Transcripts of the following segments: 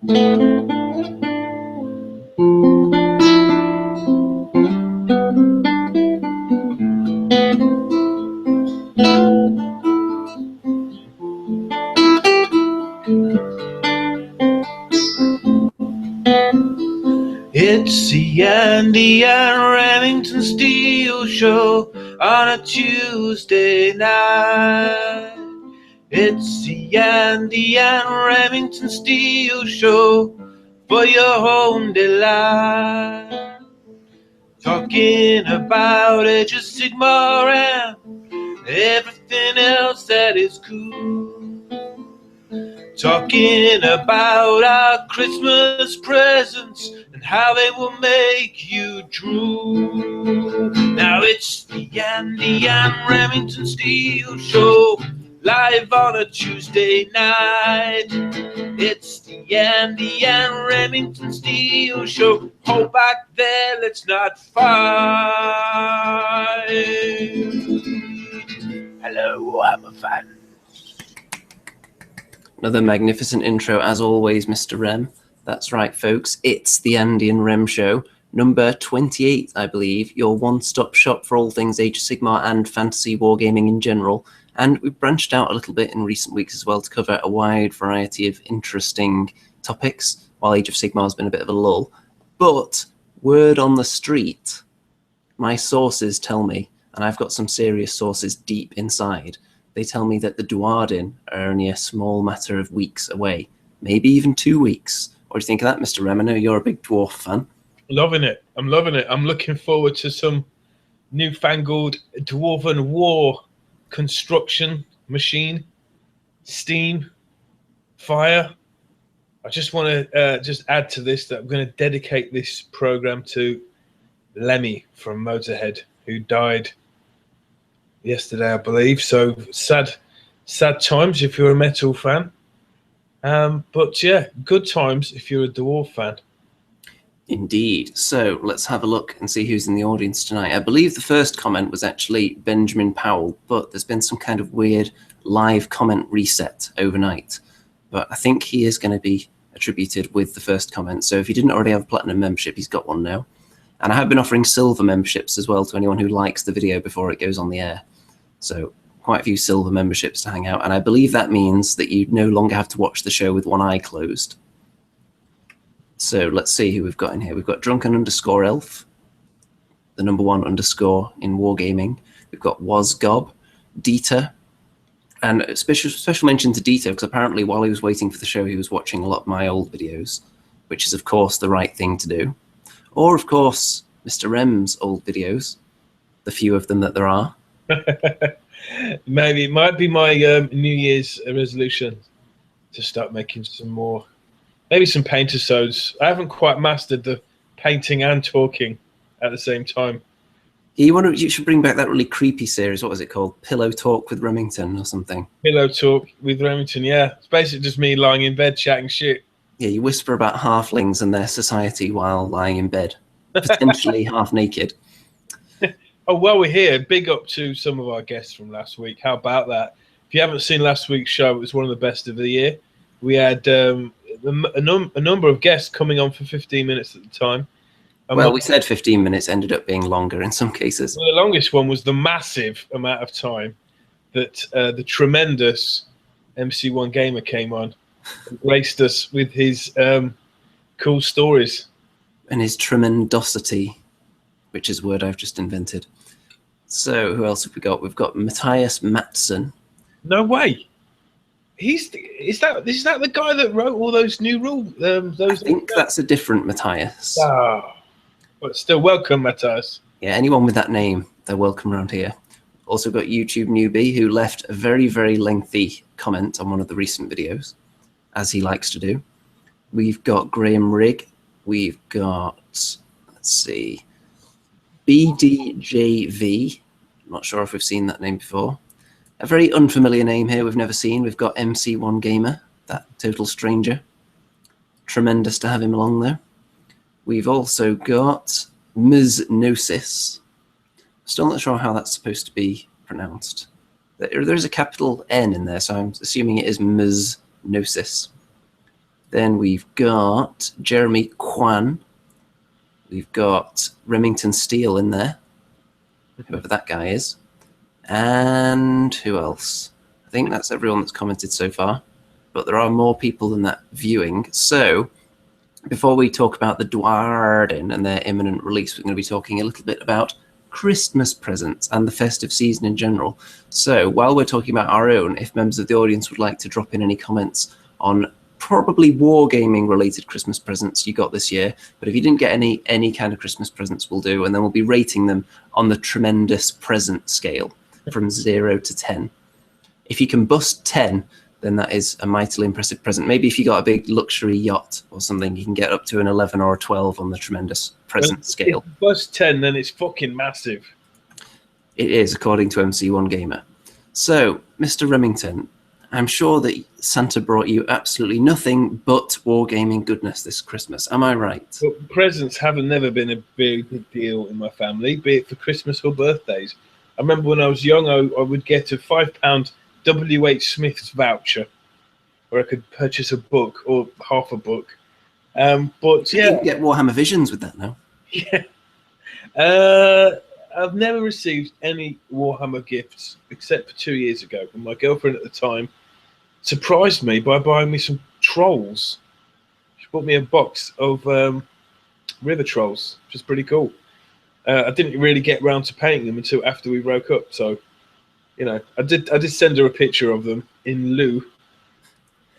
It's the Andy and Remington Steel Show on a Tuesday night. It's the Andy and Remington Steel Show for your home delight. Talking about Age of Sigmar and everything else that is cool. Talking about our Christmas presents and how they will make you drool. Now it's the Andy and Remington Steel Show, live on a Tuesday night. It's the Andy and Remington Steel Show. Hold back there, let's not fight. Hello, Warhammer fan. Another magnificent intro, as always, Mr. Rem. That's right, folks. It's the Andy and Rem Show, number 28, I believe, your one-stop shop for all things Age of Sigmar and fantasy wargaming in general. And we've branched out a little bit in recent weeks as well to cover a wide variety of interesting topics, while Age of Sigmar has been a bit of a lull. But word on the street, my sources tell me, and I've got some serious sources deep inside, they tell me that the Duardin are only a small matter of weeks away, maybe even 2 weeks. What do you think of that, Mr. Rem? I know you're a big dwarf fan. Loving it. I'm loving it. I'm looking forward to some newfangled dwarven war construction machine, steam, fire. I just want to just add to this that I'm going to dedicate this program to Lemmy from Motorhead, who died yesterday, I believe. So sad times if you're a metal fan. But yeah, good times if you're a dwarf fan. Indeed. So let's have a look and see who's in the audience tonight. I believe the first comment was actually Benjamin Powell, but there's been some kind of weird live comment reset overnight. But I think he is going to be attributed with the first comment. So if he didn't already have a platinum membership, he's got one now. And I have been offering silver memberships as well to anyone who likes the video before it goes on the air. So quite a few silver memberships to hang out. And I believe that means that you no longer have to watch the show with one eye closed. So let's see who we've got in here. We've got Drunken_Elf, the #1_ in Wargaming. We've got Wasgob, Dieter, and a special mention to Dieter, because apparently while he was waiting for the show, he was watching a lot of my old videos, which is, of course, the right thing to do. Or, of course, Mr. Rem's old videos, the few of them that there are. Maybe it might be my New Year's resolution to start making some more, maybe some painter sods. I haven't quite mastered the painting and talking at the same time. You should bring back that really creepy series. What was it called? Pillow Talk with Remington or something? Pillow Talk with Remington, yeah. It's basically just me lying in bed chatting shit. Yeah, you whisper about halflings and their society while lying in bed, potentially half naked. Oh, well, we're here. Big up to some of our guests from last week. How about that? If you haven't seen last week's show, it was one of the best of the year. We had a number of guests coming on for 15 minutes at the time. And well, we said 15 minutes, ended up being longer in some cases. Well, the longest one was the massive amount of time that the tremendous MC1 Gamer came on and graced us with his cool stories. And his tremendosity, which is a word I've just invented. So who else have we got? We've got Matthias Matson. No way. Is that the guy that wrote all those new rules? I think that's a different Matthias. Oh, but still, welcome, Matthias. Yeah, anyone with that name, they're welcome around here. Also got YouTube Newbie, who left a very, very lengthy comment on one of the recent videos, as he likes to do. We've got Graham Rigg. We've got, let's see, BDJV. I'm not sure if we've seen that name before. A very unfamiliar name here we've never seen. We've got MC1 Gamer, that total stranger. Tremendous to have him along there. We've also got Mznosis. Still not sure how that's supposed to be pronounced. There's a capital N in there, so I'm assuming it is Mznosis. Then we've got Jeremy Kwan. We've got Remington Steele in there, whoever that guy is. And who else? I think that's everyone that's commented so far. But there are more people than that viewing. So before we talk about the Duardin and their imminent release, we're going to be talking a little bit about Christmas presents and the festive season in general. So while we're talking about our own, if members of the audience would like to drop in any comments on probably wargaming related Christmas presents you got this year, but if you didn't get any kind of Christmas presents, we'll do, and then we'll be rating them on the tremendous present scale from 0 to 10. If you can bust 10, then that is a mightily impressive present. Maybe if you got a big luxury yacht or something, you can get up to an 11 or a 12 on the tremendous present scale. If you bust 10, then it's fucking massive. It is, according to MC1 Gamer. So, Mr. Remington, I'm sure that Santa brought you absolutely nothing but wargaming goodness this Christmas. Am I right? Well, presents haven't never been a big deal in my family, be it for Christmas or birthdays. I remember when I was young, I would get a £5 W.H. Smith's voucher, where I could purchase a book or half a book. But yeah, you can get Warhammer Visions with that now. Yeah. I've never received any Warhammer gifts except for 2 years ago, when my girlfriend at the time surprised me by buying me some trolls. She bought me a box of river trolls, which is pretty cool. I didn't really get around to painting them until after we broke up, so I did send her a picture of them in lieu.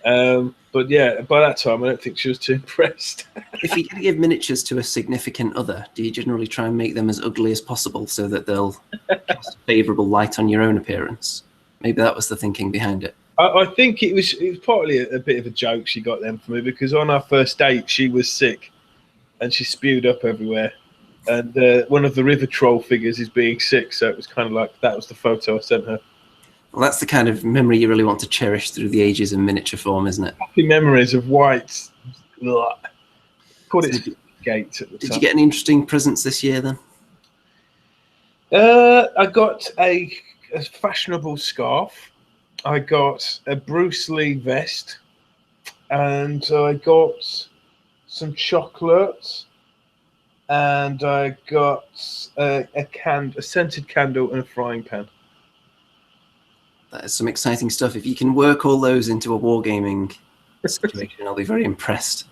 But yeah, by that time, I don't think she was too impressed. If you're going to give miniatures to a significant other, do you generally try and make them as ugly as possible so that they'll cast a favourable light on your own appearance? Maybe that was the thinking behind it. I think it was partly a bit of a joke she got them for me, because on our first date, she was sick and she spewed up everywhere. And one of the river troll figures is being sick, so it was kind of like that was the photo I sent her. Well, that's the kind of memory you really want to cherish through the ages in miniature form, isn't it? Happy memories of white. Called it gate at the Did time. you get any interesting presents this year then? I got a fashionable scarf. I got a Bruce Lee vest, and I got some chocolates, and I got a scented candle and a frying pan. That is some exciting stuff. If you can work all those into a wargaming situation, I'll be very impressed.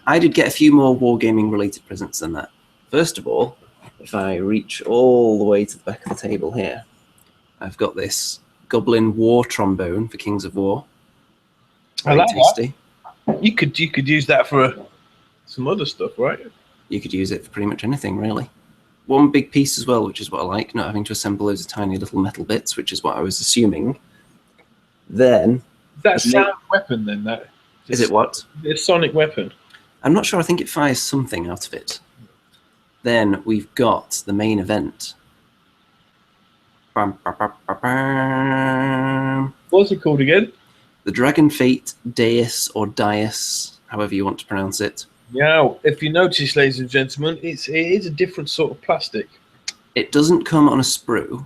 I did get a few more wargaming related presents than that. First of all, if I reach all the way to the back of the table here, I've got this Goblin War Trombone for Kings of War. Very tasty. You could use that for some other stuff, right? You could use it for pretty much anything, really. One big piece as well, which is what I like, not having to assemble those tiny little metal bits, which is what I was assuming. Then... That's a sound weapon, then? That is it what? It's a sonic weapon. I'm not sure. I think it fires something out of it. Then we've got the main event. Bam, bam, bam, bam, bam. What's it called again? The Dragon Fate Deus or Dias, however you want to pronounce it. Now, if you notice, ladies and gentlemen, it is a different sort of plastic. It doesn't come on a sprue,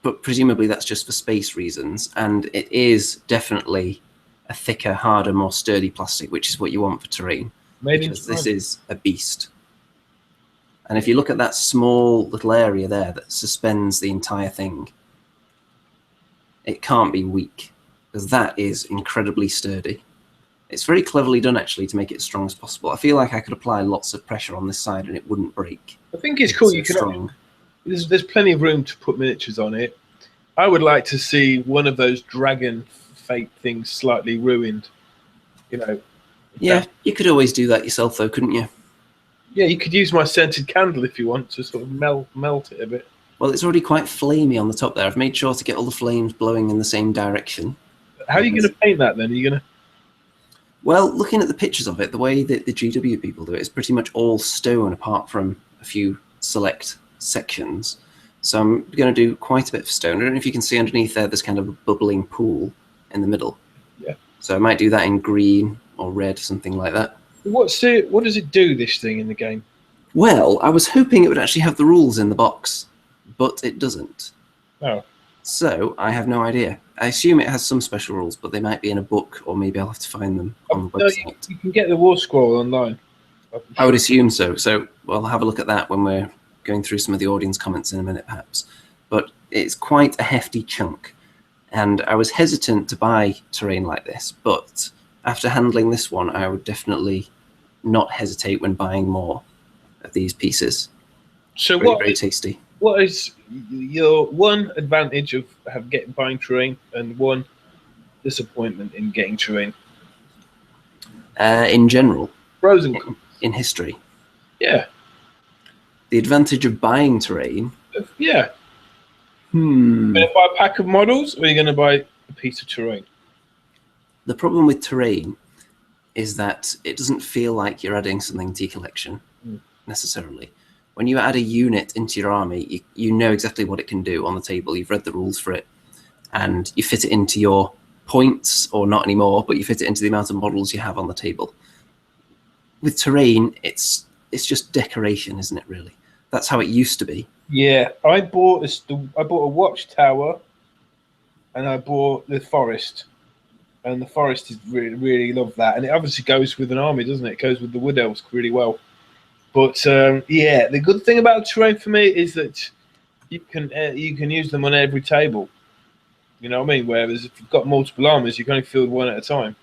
but presumably that's just for space reasons, and it is definitely a thicker, harder, more sturdy plastic, which is what you want for terrain. Because this is a beast. And if you look at that small little area there that suspends the entire thing, it can't be weak, because that is incredibly sturdy. It's very cleverly done, actually, to make it as strong as possible. I feel like I could apply lots of pressure on this side and it wouldn't break. I think it's cool. You can. There's plenty of room to put miniatures on it. I would like to see one of those Dragon Fate things slightly ruined. Yeah, you could always do that yourself, though, couldn't you? Yeah, you could use my scented candle if you want to sort of melt it a bit. Well, it's already quite flamey on the top there. I've made sure to get all the flames blowing in the same direction. How are you going to paint that then? Are you going to? Well, looking at the pictures of it, the way that the GW people do it is pretty much all stone apart from a few select sections. So I'm going to do quite a bit of stone. I don't know if you can see underneath there, there's kind of a bubbling pool in the middle. Yeah. So I might do that in green or red, something like that. What does it do, this thing, in the game? Well, I was hoping it would actually have the rules in the box, but it doesn't. Oh. So I have no idea. I assume it has some special rules, but they might be in a book, or maybe I'll have to find them on the No, website. you can get the war scroll online. I would assume so. So we'll have a look at that when we're going through some of the audience comments in a minute, perhaps. But it's quite a hefty chunk. And I was hesitant to buy terrain like this, but after handling this one, I would definitely not hesitate when buying more of these pieces. So Very tasty. What is your one advantage of buying terrain and one disappointment in getting terrain? In general, Pros and cons. In history. Yeah. The advantage of buying terrain. Yeah. You're going to buy a pack of models, or are you going to buy a piece of terrain? The problem with terrain is that it doesn't feel like you're adding something to your collection necessarily. When you add a unit into your army, you know exactly what it can do on the table. You've read the rules for it, and you fit it into your points, or not anymore, but you fit it into the amount of models you have on the table. With terrain, it's just decoration, isn't it? Really, that's how it used to be. Yeah, I bought a watchtower, and I bought the forest, and the forest is really love that, and it obviously goes with an army, doesn't it? It goes with the wood elves really well. But yeah, the good thing about terrain for me is that you can use them on every table. You know what I mean? Whereas if you've got multiple armies, you can only field one at a time.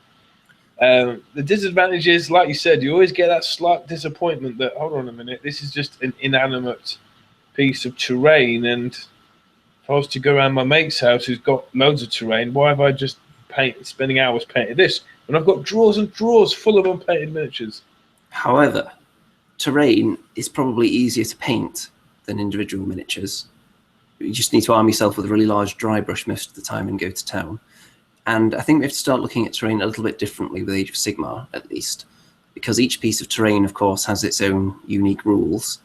The disadvantage is, like you said, you always get that slight disappointment that, hold on a minute, this is just an inanimate piece of terrain, and if I was to go around my mate's house who's got loads of terrain, why have I just spending hours painting this when I've got drawers and drawers full of unpainted miniatures? However, terrain is probably easier to paint than individual miniatures. You just need to arm yourself with a really large dry brush most of the time and go to town. And I think we have to start looking at terrain a little bit differently with Age of Sigmar, at least, because each piece of terrain, of course, has its own unique rules.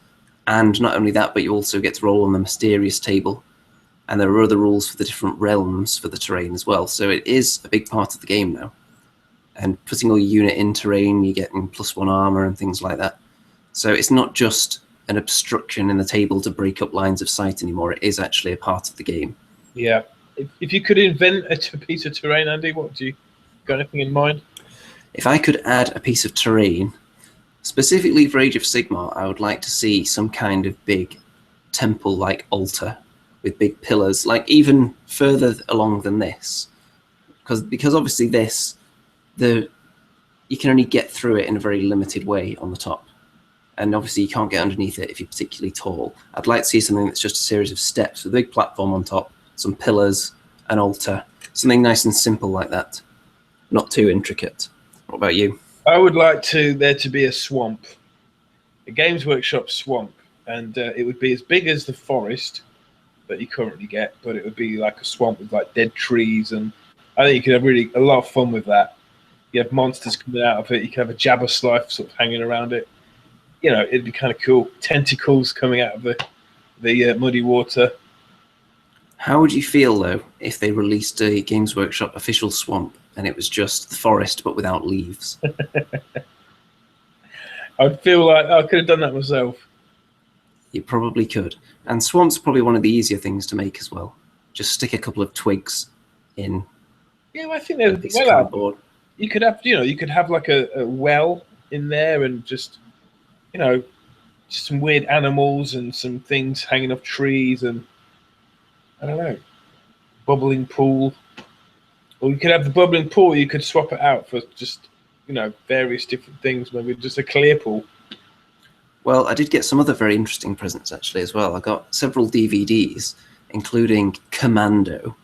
And not only that, but you also get to roll on the mysterious table. And there are other rules for the different realms for the terrain as well. So it is a big part of the game now. And putting all your unit in terrain, you're getting +1 armor and things like that. So it's not just an obstruction in the table to break up lines of sight anymore. It is actually a part of the game. Yeah. If you could invent a piece of terrain, Andy, got anything in mind? If I could add a piece of terrain, specifically for Age of Sigmar, I would like to see some kind of big temple-like altar with big pillars, like even further along than this. Because obviously this, you can only get through it in a very limited way on the top. And obviously you can't get underneath it if you're particularly tall. I'd like to see something that's just a series of steps with a big platform on top, some pillars, an altar, something nice and simple like that. Not too intricate. What about you? I would like there to be a swamp, a Games Workshop swamp, and it would be as big as the forest that you currently get, but it would be like a swamp with like dead trees, and I think you could have a lot of fun with that. You have monsters coming out of it. You could have a Jabberlife sort of hanging around it. You know, it'd be kind of cool. Tentacles coming out of the muddy water. How would you feel, though, if they released a Games Workshop official swamp and it was just the forest but without leaves? I'd feel like I could have done that myself. You probably could. And swamp's probably one of the easier things to make as well. Just stick a couple of twigs in. Yeah, well, I think they would be well. You could have like a well in there, and just some weird animals and some things hanging off trees, and I don't know, bubbling pool. Or you could have the bubbling pool. You could swap it out for just various different things. Maybe just a clear pool. Well, I did get some other very interesting presents actually as well. I got several DVDs, including Commando,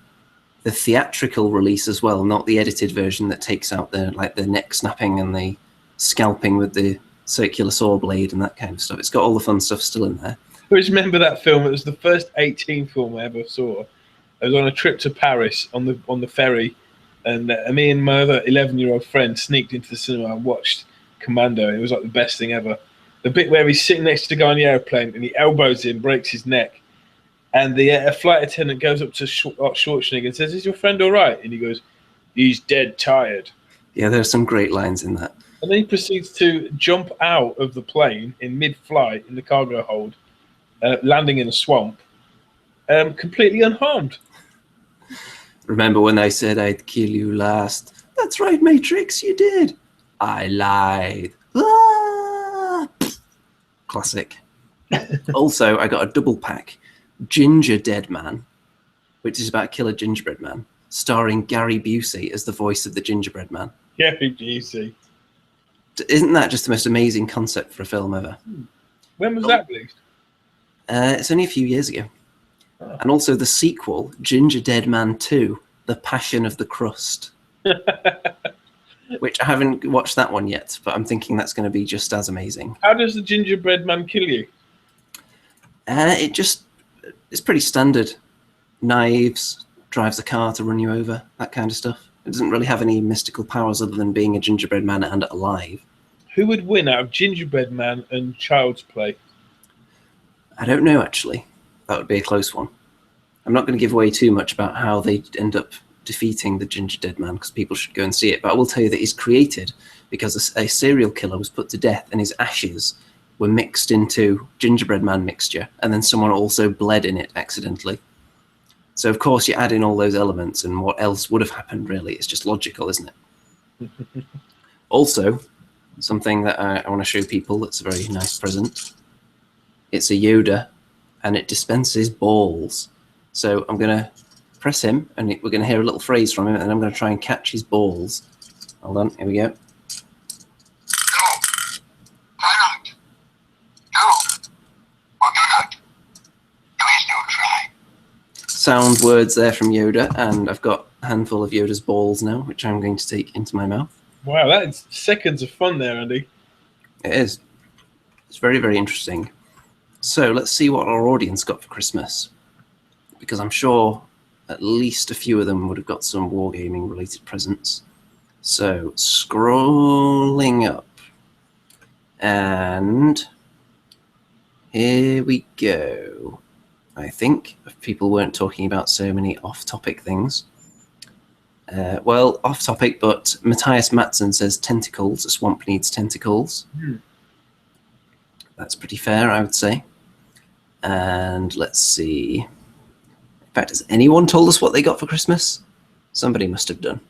the theatrical release as well, not the edited version that takes out the neck snapping and the scalping with the circular saw blade and that kind of stuff. It's got all the fun stuff still in there. I always remember that film. It was the first 18 film I ever saw. I was on a trip to Paris on the ferry, and me and my other 11-year-old friend sneaked into the cinema and watched Commando. It was like the best thing ever. The bit where he's sitting next to the guy on the airplane and he elbows him, breaks his neck, and the flight attendant goes up to Schwarzenegger and says, "Is your friend all right?" And he goes, "He's dead tired." Yeah, there are some great lines in that. And then he proceeds to jump out of the plane in mid-flight in the cargo hold, landing in a swamp, completely unharmed. Remember when I said I'd kill you last? That's right, Matrix, you did. I lied. Ah! Classic. Also, I got a double pack, Ginger Dead Man, which is about Killer Gingerbread Man, starring Gary Busey as the voice of the Gingerbread Man. Gary Busey. Isn't that just the most amazing concept for a film ever? When was that released? It's only a few years ago. Oh. And also the sequel, Ginger Dead Man 2, The Passion of the Crust, which I haven't watched that one yet, but I'm thinking that's going to be just as amazing. How does the gingerbread man kill you? It's pretty standard. Knives, drives a car to run you over, that kind of stuff. It doesn't really have any mystical powers other than being a gingerbread man and alive. Who would win out of Gingerbread Man and Child's Play? I don't know, actually. That would be a close one. I'm not going to give away too much about how they end up defeating the Ginger Dead Man, because people should go and see it. But I will tell you that he's created because a serial killer was put to death and his ashes were mixed into Gingerbread Man mixture, and then someone also bled in it accidentally. So, of course, you add in all those elements, and what else would have happened, really? It's just logical, isn't it? Also, something that I want to show people that's a very nice present. It's a Yoda, and it dispenses balls. So I'm going to press him, and we're going to hear a little phrase from him, and I'm going to try and catch his balls. Hold on, here we go. Sound words there from Yoda, and I've got a handful of Yoda's balls now, which I'm going to take into my mouth. Wow, that's seconds of fun there, Andy. It is. It's very, very interesting. So let's see what our audience got for Christmas, because I'm sure at least a few of them would have got some wargaming related presents. So scrolling up, and here we go. I think if people weren't talking about so many off-topic things. Well, off-topic, but Matthias Matson says tentacles. A swamp needs tentacles. That's pretty fair, I would say. And let's see. In fact, has anyone told us what they got for Christmas? Somebody must have done.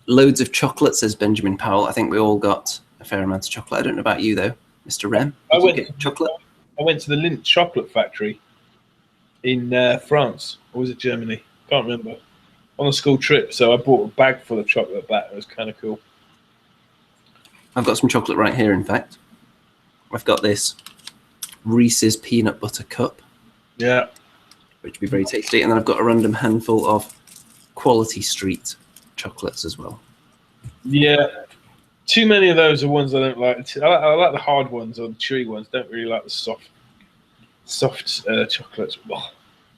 Loads of chocolate, says Benjamin Powell. I think we all got a fair amount of chocolate. I don't know about you, though, Mr. Rem. Did you get chocolate? I went to the Lindt chocolate factory in France. Or was it Germany? Can't remember. On a school trip, so I bought a bag full of chocolate back. It was kind of cool. I've got some chocolate right here, in fact. I've got this Reese's peanut butter cup. Yeah. Which would be very tasty. And then I've got a random handful of Quality Street chocolates as well. Yeah. Too many of those are ones I don't like. I like the hard ones or the chewy ones. Don't really like the soft chocolates. Oh.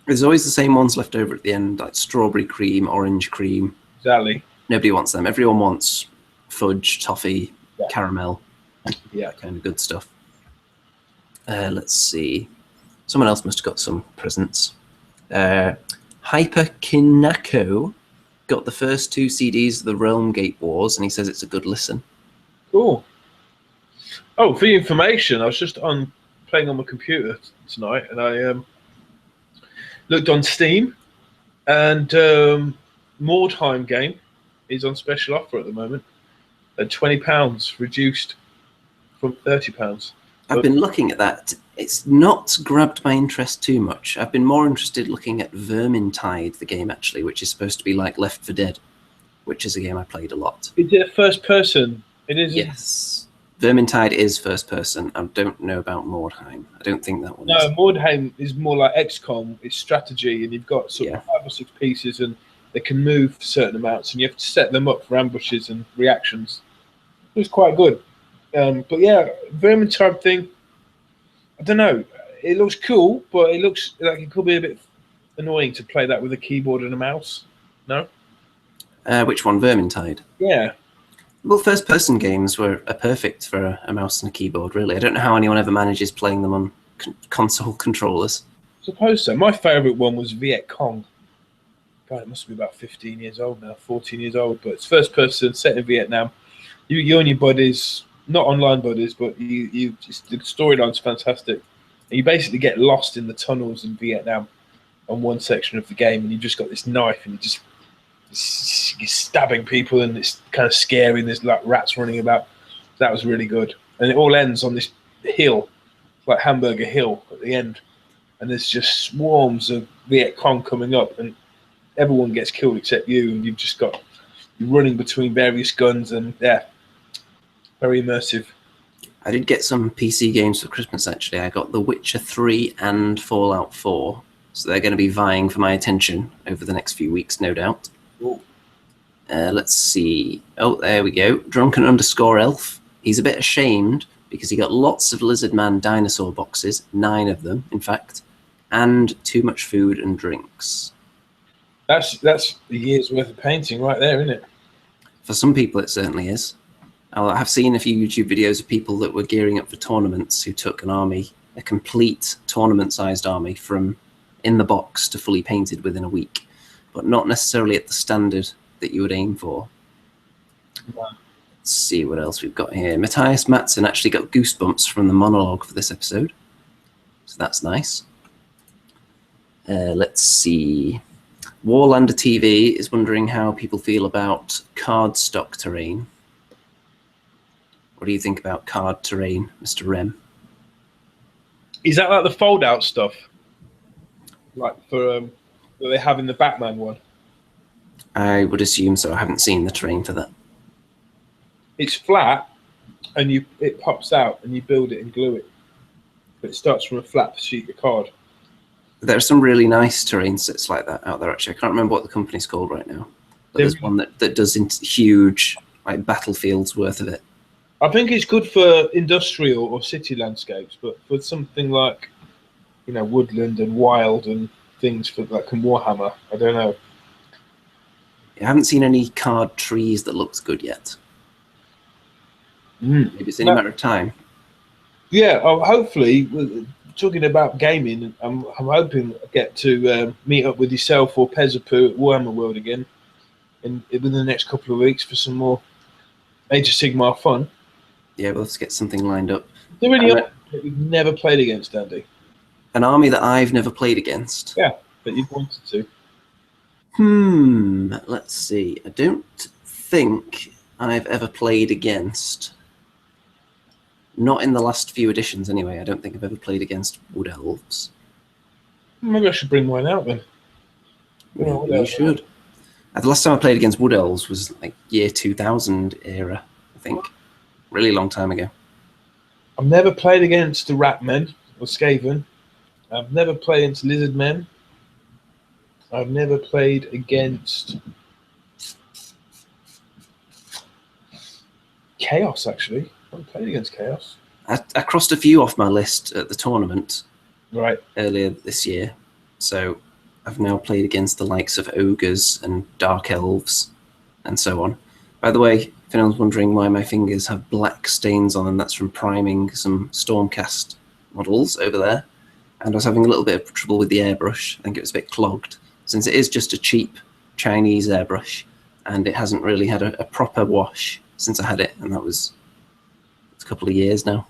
There's always the same ones left over at the end, like strawberry cream, orange cream. Exactly. Nobody wants them. Everyone wants fudge, toffee, caramel. Yeah, that kind of good stuff. Let's see. Someone else must have got some presents. Hyperkinako got the first 2 CDs of the Realm Gate Wars, and he says it's a good listen. Cool. Oh, for your information, I was just playing on my computer tonight, and I looked on Steam, and Mordheim game is on special offer at the moment at £20, reduced from £30. I've been looking at that. It's not grabbed my interest too much. I've been more interested looking at Vermintide, the game actually, which is supposed to be like Left 4 Dead, which is a game I played a lot. Is it a first person? It is. Yes. Vermintide is first person. I don't know about Mordheim. I don't think that one is. No, Mordheim is more like XCOM. It's strategy, and you've got sort of 5 or 6 pieces, and they can move certain amounts, and you have to set them up for ambushes and reactions. It was quite good. But yeah, Vermintide thing, I don't know. It looks cool, but it looks like it could be a bit annoying to play that with a keyboard and a mouse. No? Which one? Vermintide? Yeah. Well, first-person games are perfect for a mouse and a keyboard, really. I don't know how anyone ever manages playing them on console controllers. I suppose so. My favourite one was Viet Cong. God, it must be about 15 years old now, 14 years old, but it's first-person, set in Vietnam. You and your buddies, not online buddies, but the storyline's fantastic. And you basically get lost in the tunnels in Vietnam. on one section of the game, and you've just got this knife, and you're stabbing people, and it's kind of scary. And there's like rats running about. That was really good, and it all ends on this hill, like Hamburger Hill at the end, and there's just swarms of Viet Cong coming up, and everyone gets killed except you, and you're running between various guns, and yeah, very immersive. I did get some PC games for Christmas, actually. I got The Witcher 3 and Fallout 4, so they're going to be vying for my attention over the next few weeks, no doubt. Let's see. Oh, there we go. Drunken_elf. He's a bit ashamed because he got lots of Lizard Man dinosaur boxes, 9 of them, in fact, and too much food and drinks. That's a year's worth of painting right there, isn't it? For some people, it certainly is. I have seen a few YouTube videos of people that were gearing up for tournaments who took an army, a complete tournament-sized army, from in the box to fully painted within a week, but not necessarily at the standard that you would aim for. Wow. Let's see what else we've got here. Matthias Matson actually got goosebumps from the monologue for this episode, so that's nice. Let's see. Warlander TV is wondering how people feel about cardstock terrain. What do you think about card terrain, Mr. Rem? Is that like the fold-out stuff, like for that they have in the Batman one? I would assume so. I haven't seen the terrain for that. It's flat, and it pops out, and you build it and glue it. But it starts from a flat sheet of card. There are some really nice terrain sets like that out there, actually. I can't remember what the company's called right now. But there's one that does huge, like, battlefields worth of it. I think it's good for industrial or city landscapes, but for something like, woodland and wild and things for like in Warhammer, I don't know. I haven't seen any card trees that looks good yet. Maybe it's only a matter of time. Yeah, hopefully, talking about gaming, I'm hoping I get to meet up with yourself or Pezapoo at Warhammer World again within the next couple of weeks for some more Age of Sigmar fun. Yeah, we'll have to get something lined up. There really are that we've never played against, Andy. An army that I've never played against. Yeah, that you've wanted to. Let's see. I don't think I've ever played against. Not in the last few editions, anyway. I don't think I've ever played against Wood Elves. Maybe I should bring mine out then. You should. The last time I played against Wood Elves was like year 2000 era, I think. Really long time ago. I've never played against the Rat Men or Skaven. I've never played against Lizard Men. I've never played against Chaos, actually. I haven't played against Chaos. I crossed a few off my list at the tournament earlier this year. So I've now played against the likes of Ogres and Dark Elves and so on. By the way, if anyone's wondering why my fingers have black stains on them, that's from priming some Stormcast models over there. And I was having a little bit of trouble with the airbrush. I think it was a bit clogged, since it is just a cheap Chinese airbrush, and it hasn't really had a proper wash since I had it, and it's a couple of years now.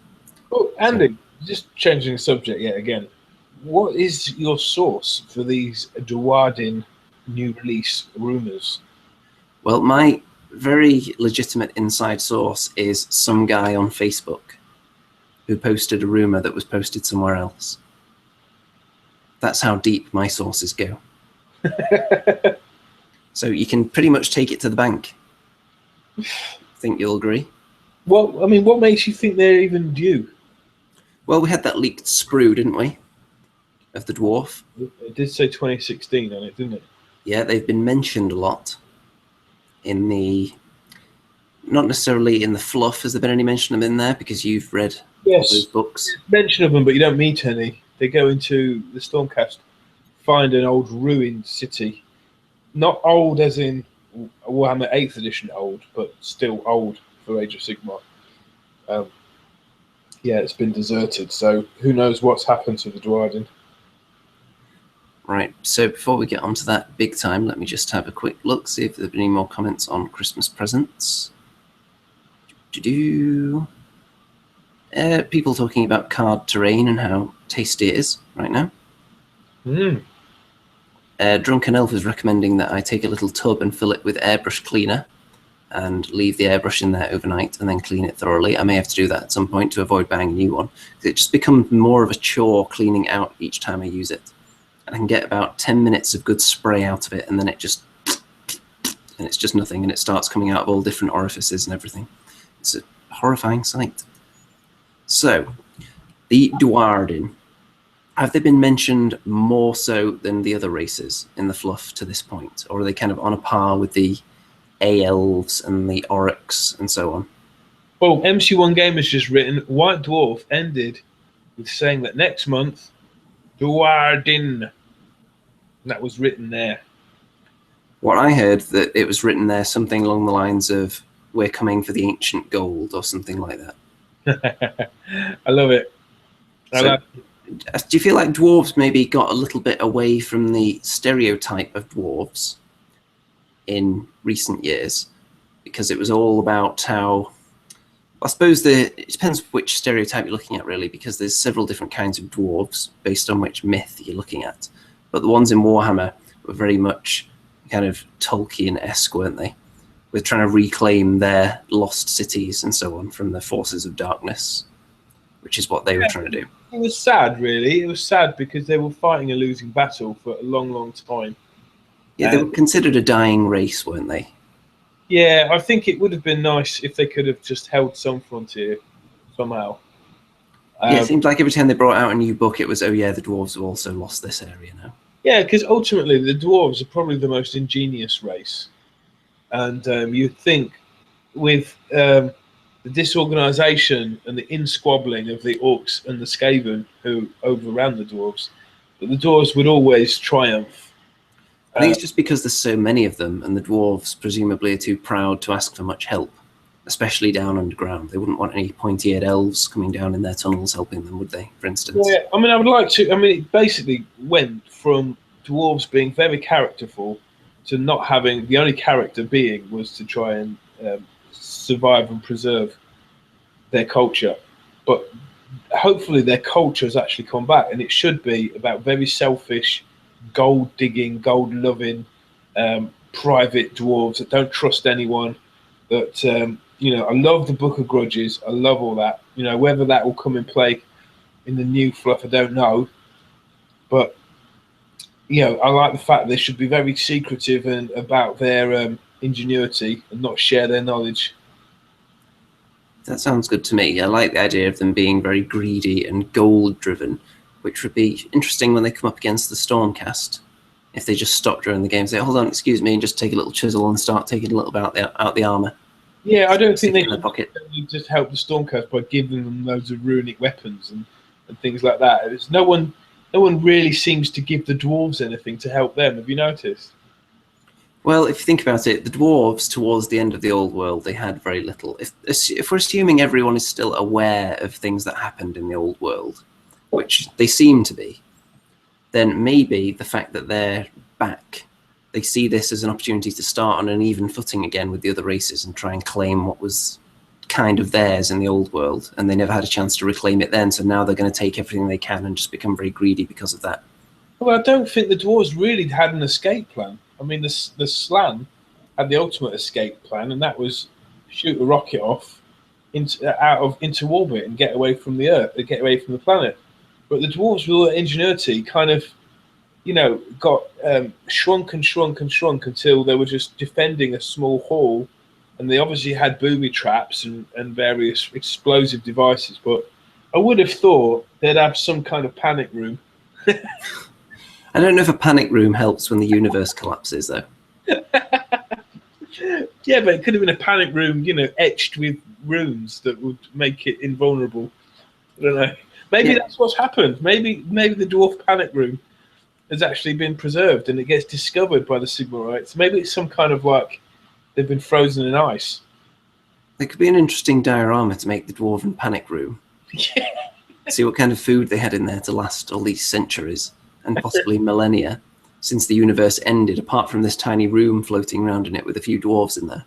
Oh, Andy, just changing the subject yet again. What is your source for these Duardin new release rumours? Well, my very legitimate inside source is some guy on Facebook who posted a rumour that was posted somewhere else. That's how deep my sources go. So you can pretty much take it to the bank. I think you'll agree. Well, I mean, what makes you think they're even due? Well, we had that leaked sprue, didn't we? Of the dwarf. It did say 2016 on it, didn't it? Yeah, they've been mentioned a lot. Not necessarily in the fluff. Has there been any mention of them in there? Because you've read those books. Mention of them, but you don't meet any. They go into the Stormcast, find an old ruined city. Not old as in Warhammer 8th edition old, but still old for Age of Sigmar. Yeah, it's been deserted, so who knows what's happened to the Duardin. Right, so before we get onto that big time, let me just have a quick look, see if there have been any more comments on Christmas presents. People talking about card terrain and how tasty it is right now. Drunken Elf is recommending that I take a little tub and fill it with airbrush cleaner and leave the airbrush in there overnight and then clean it thoroughly. I may have to do that at some point to avoid buying a new one. It just becomes more of a chore cleaning out each time I use it. And I can get about 10 minutes of good spray out of it, and then it's just nothing, and it starts coming out of all different orifices and everything. It's a horrifying sight. So, the Duardin. Have they been mentioned more so than the other races in the fluff to this point? Or are they kind of on a par with the A-Elves and the Oryx and so on? Well, MC1 Game has just written, White Dwarf ended with saying that next month, Duardin. And that was written there. What I heard, that it was written there something along the lines of, we're coming for the ancient gold or something like that. I love it. Do you feel like dwarves maybe got a little bit away from the stereotype of dwarves in recent years? Because it was all about how, I suppose it depends which stereotype you're looking at really, because there's several different kinds of dwarves based on which myth you're looking at. But the ones in Warhammer were very much kind of Tolkien-esque, weren't they? With trying to reclaim their lost cities and so on from the forces of darkness, which is what they were trying to do. It was sad, really. It was sad because they were fighting a losing battle for a long, long time. Yeah, they were considered a dying race, weren't they? Yeah, I think it would have been nice if they could have just held some frontier somehow. Yeah, it seems like every time they brought out a new book, it was, oh yeah, the dwarves have also lost this area now. Yeah, because ultimately the dwarves are probably the most ingenious race. And you'd think with the disorganisation and the in-squabbling of the orcs and the Skaven who overran the dwarves, that the dwarves would always triumph. I think it's just because there's so many of them, and the dwarves presumably are too proud to ask for much help, especially down underground. They wouldn't want any pointy-eared elves coming down in their tunnels helping them, would they, for instance? Yeah, I mean, I would like to. I mean, it basically went from dwarves being very characterful to not having, the only character being was to try and survive and preserve their culture. But hopefully their culture has actually come back, and it should be about very selfish, gold-digging, gold-loving, private dwarves that don't trust anyone. That, you know, I love the Book of Grudges. I love all that. You know, whether that will come in play in the new fluff, I don't know. But, you know, I like the fact they should be very secretive and about their ingenuity and not share their knowledge. That sounds good to me. I like the idea of them being very greedy and gold-driven, which would be interesting when they come up against the Stormcast. If they just stop during the game and say, hold on, excuse me, and just take a little chisel and start taking a little bit out the armor. Yeah, I don't think they should just help the Stormcast by giving them loads of runic weapons and things like that. It's no one really seems to give the dwarves anything to help them. Have you noticed? Well, if you think about it, the dwarves towards the end of the old world, they had very little. If we're assuming everyone is still aware of things that happened in the old world, which they seem to be, then maybe the fact that they're back, they see this as an opportunity to start on an even footing again with the other races and try and claim what was kind of theirs in the old world, and they never had a chance to reclaim it then, so now they're going to take everything they can and just become very greedy because of that. Well, I don't think the dwarves really had an escape plan. I mean, the Slan had the ultimate escape plan, and that was shoot a rocket off into orbit and get away from the Earth, get away from the planet. But the dwarves, with all their ingenuity, kind of, you know, got shrunk until they were just defending a small hall, and they obviously had booby traps and various explosive devices. But I would have thought they'd have some kind of panic room. I don't know if a panic room helps when the universe collapses, though. Yeah, but it could have been a panic room, you know, etched with runes that would make it invulnerable. I don't know. Maybe that's what's happened. Maybe the dwarf panic room has actually been preserved and it gets discovered by the Sigmarites. Maybe it's some kind of like they've been frozen in ice. There could be an interesting diorama to make the dwarven panic room. Yeah. See what kind of food they had in there to last all these centuries and possibly millennia since the universe ended, apart from this tiny room floating around in it with a few dwarves in there.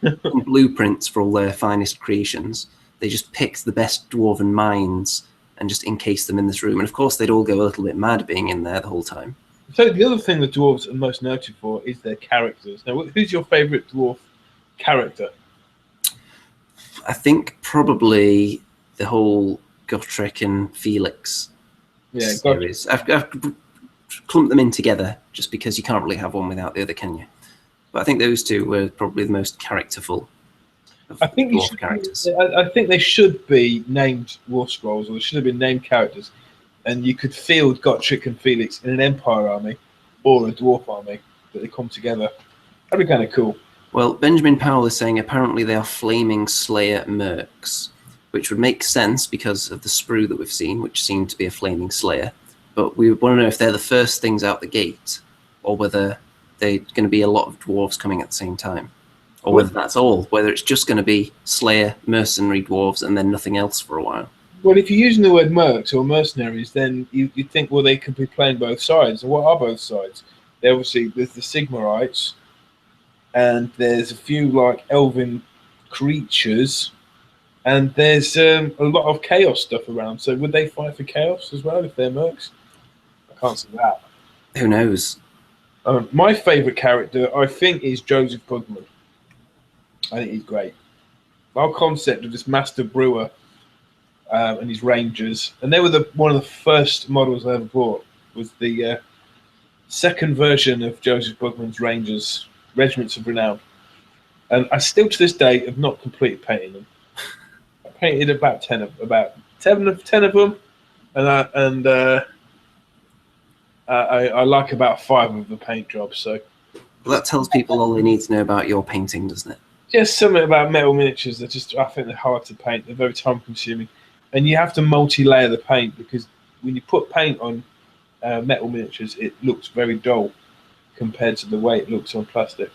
And blueprints for all their finest creations. They just picked the best dwarven minds and just encased them in this room. And of course, they'd all go a little bit mad being in there the whole time. So the other thing the dwarves are most noted for is their characters. Now, who's your favourite dwarf character? I think probably the whole Gotrek and Felix Yeah, series. I've clumped them in together just because you can't really have one without the other, can you? But I think those two were probably the most characterful of I think dwarf characters. I think they should be named war scrolls, or they should have been named characters, and you could field Gotrek and Felix in an Empire army or a dwarf army that they come together. That'd be kind of cool. Well, Benjamin Powell is saying apparently they are flaming Slayer mercs, which would make sense because of the sprue that we've seen, which seemed to be a flaming Slayer. But we want to know if they're the first things out the gate, or whether they're going to be a lot of dwarves coming at the same time. Or whether that's all, whether it's just going to be Slayer, mercenary dwarves, and then nothing else for a while. Well, if you're using the word mercs or mercenaries, then you think, well, they could be playing both sides. And what are both sides? There's the Sigmarites, and there's a few like elven creatures, and there's a lot of chaos stuff around. So would they fight for chaos as well if they're mercs? I can't see that. Who knows? My favourite character, I think, is Joseph Pugman. I think he's great. Our concept of this master brewer and his rangers, and they were one of the first models I ever bought, was the second version of Joseph Pugman's Rangers, Regiments of Renown. And I still, to this day, have not completed painting them. I painted about 10 of them, and I like about 5 of the paint jobs. So Well, that tells people all they need to know about your painting, doesn't it? just something about metal miniatures that I think they're hard to paint. They're very time consuming, and you have to multi-layer the paint, because when you put paint on metal miniatures, it looks very dull compared to the way it looks on plastic.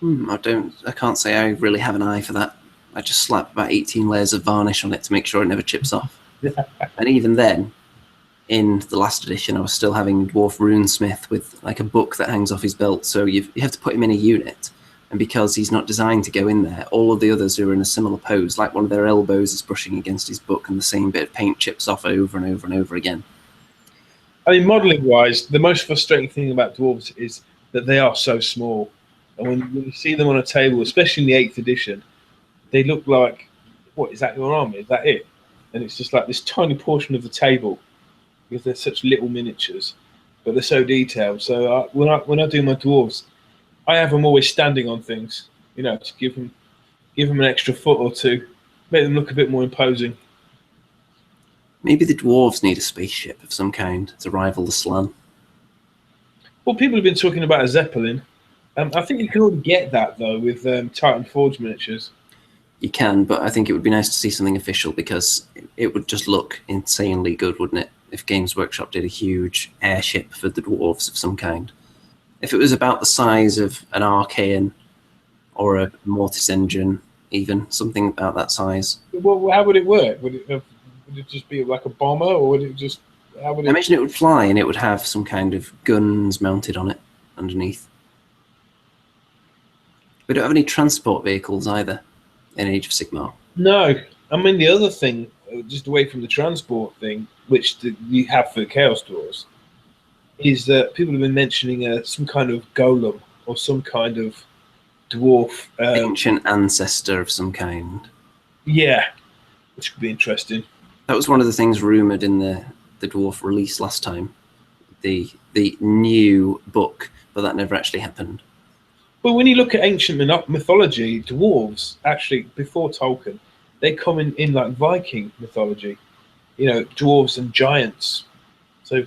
I can't say I really have an eye for that. I just slap about 18 layers of varnish on it to make sure it never chips off. And even then, in the last edition, I was still having Dwarf Runesmith with like a book that hangs off his belt. So you have to put him in a unit. And because he's not designed to go in there, all of the others are in a similar pose, like one of their elbows is brushing against his book and the same bit of paint chips off over and over and over again. I mean, modelling-wise, the most frustrating thing about dwarves is that they are so small. And when you see them on a table, especially in the 8th edition, they look like, what, is that your army? Is that it? And it's just like this tiny portion of the table, because they're such little miniatures, but they're so detailed. So when I do my dwarves, I have them always standing on things, to give them an extra foot or two, make them look a bit more imposing. Maybe the dwarves need a spaceship of some kind to rival the Slan. Well, people have been talking about a Zeppelin. I think you can already get that, though, with Titan Forge miniatures. You can, but I think it would be nice to see something official, because it would just look insanely good, wouldn't it, if Games Workshop did a huge airship for the dwarves of some kind. If it was about the size of an Archaean or a Mortis engine, even, something about that size. Well, how would it work? Would it just be like a bomber, or would it just... I imagine it would fly, and it would have some kind of guns mounted on it underneath. We don't have any transport vehicles either in Age of Sigmar. No. I mean, the other thing, just away from the transport thing, which you have for Chaos Dwarves, is that people have been mentioning some kind of golem or some kind of dwarf... ancient ancestor of some kind. Yeah, which could be interesting. That was one of the things rumoured in the dwarf release last time. The new book, but that never actually happened. But when you look at ancient mythology, dwarves, actually, before Tolkien, they come in like Viking mythology. Dwarves and giants. So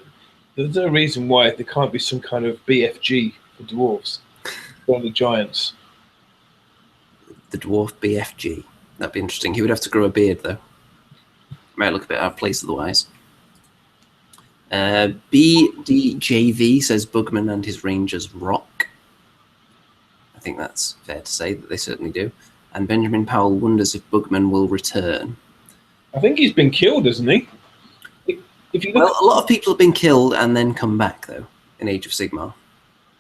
there's no reason why there can't be some kind of BFG for dwarves. Only giants. The dwarf BFG. That'd be interesting. He would have to grow a beard, though. Might look a bit out of place otherwise. BDJV says Bugman and his Rangers rock. I think that's fair to say that they certainly do. And Benjamin Powell wonders if Bugman will return. I think he's been killed, hasn't he? If you look, a lot of people have been killed and then come back, though, in Age of Sigmar.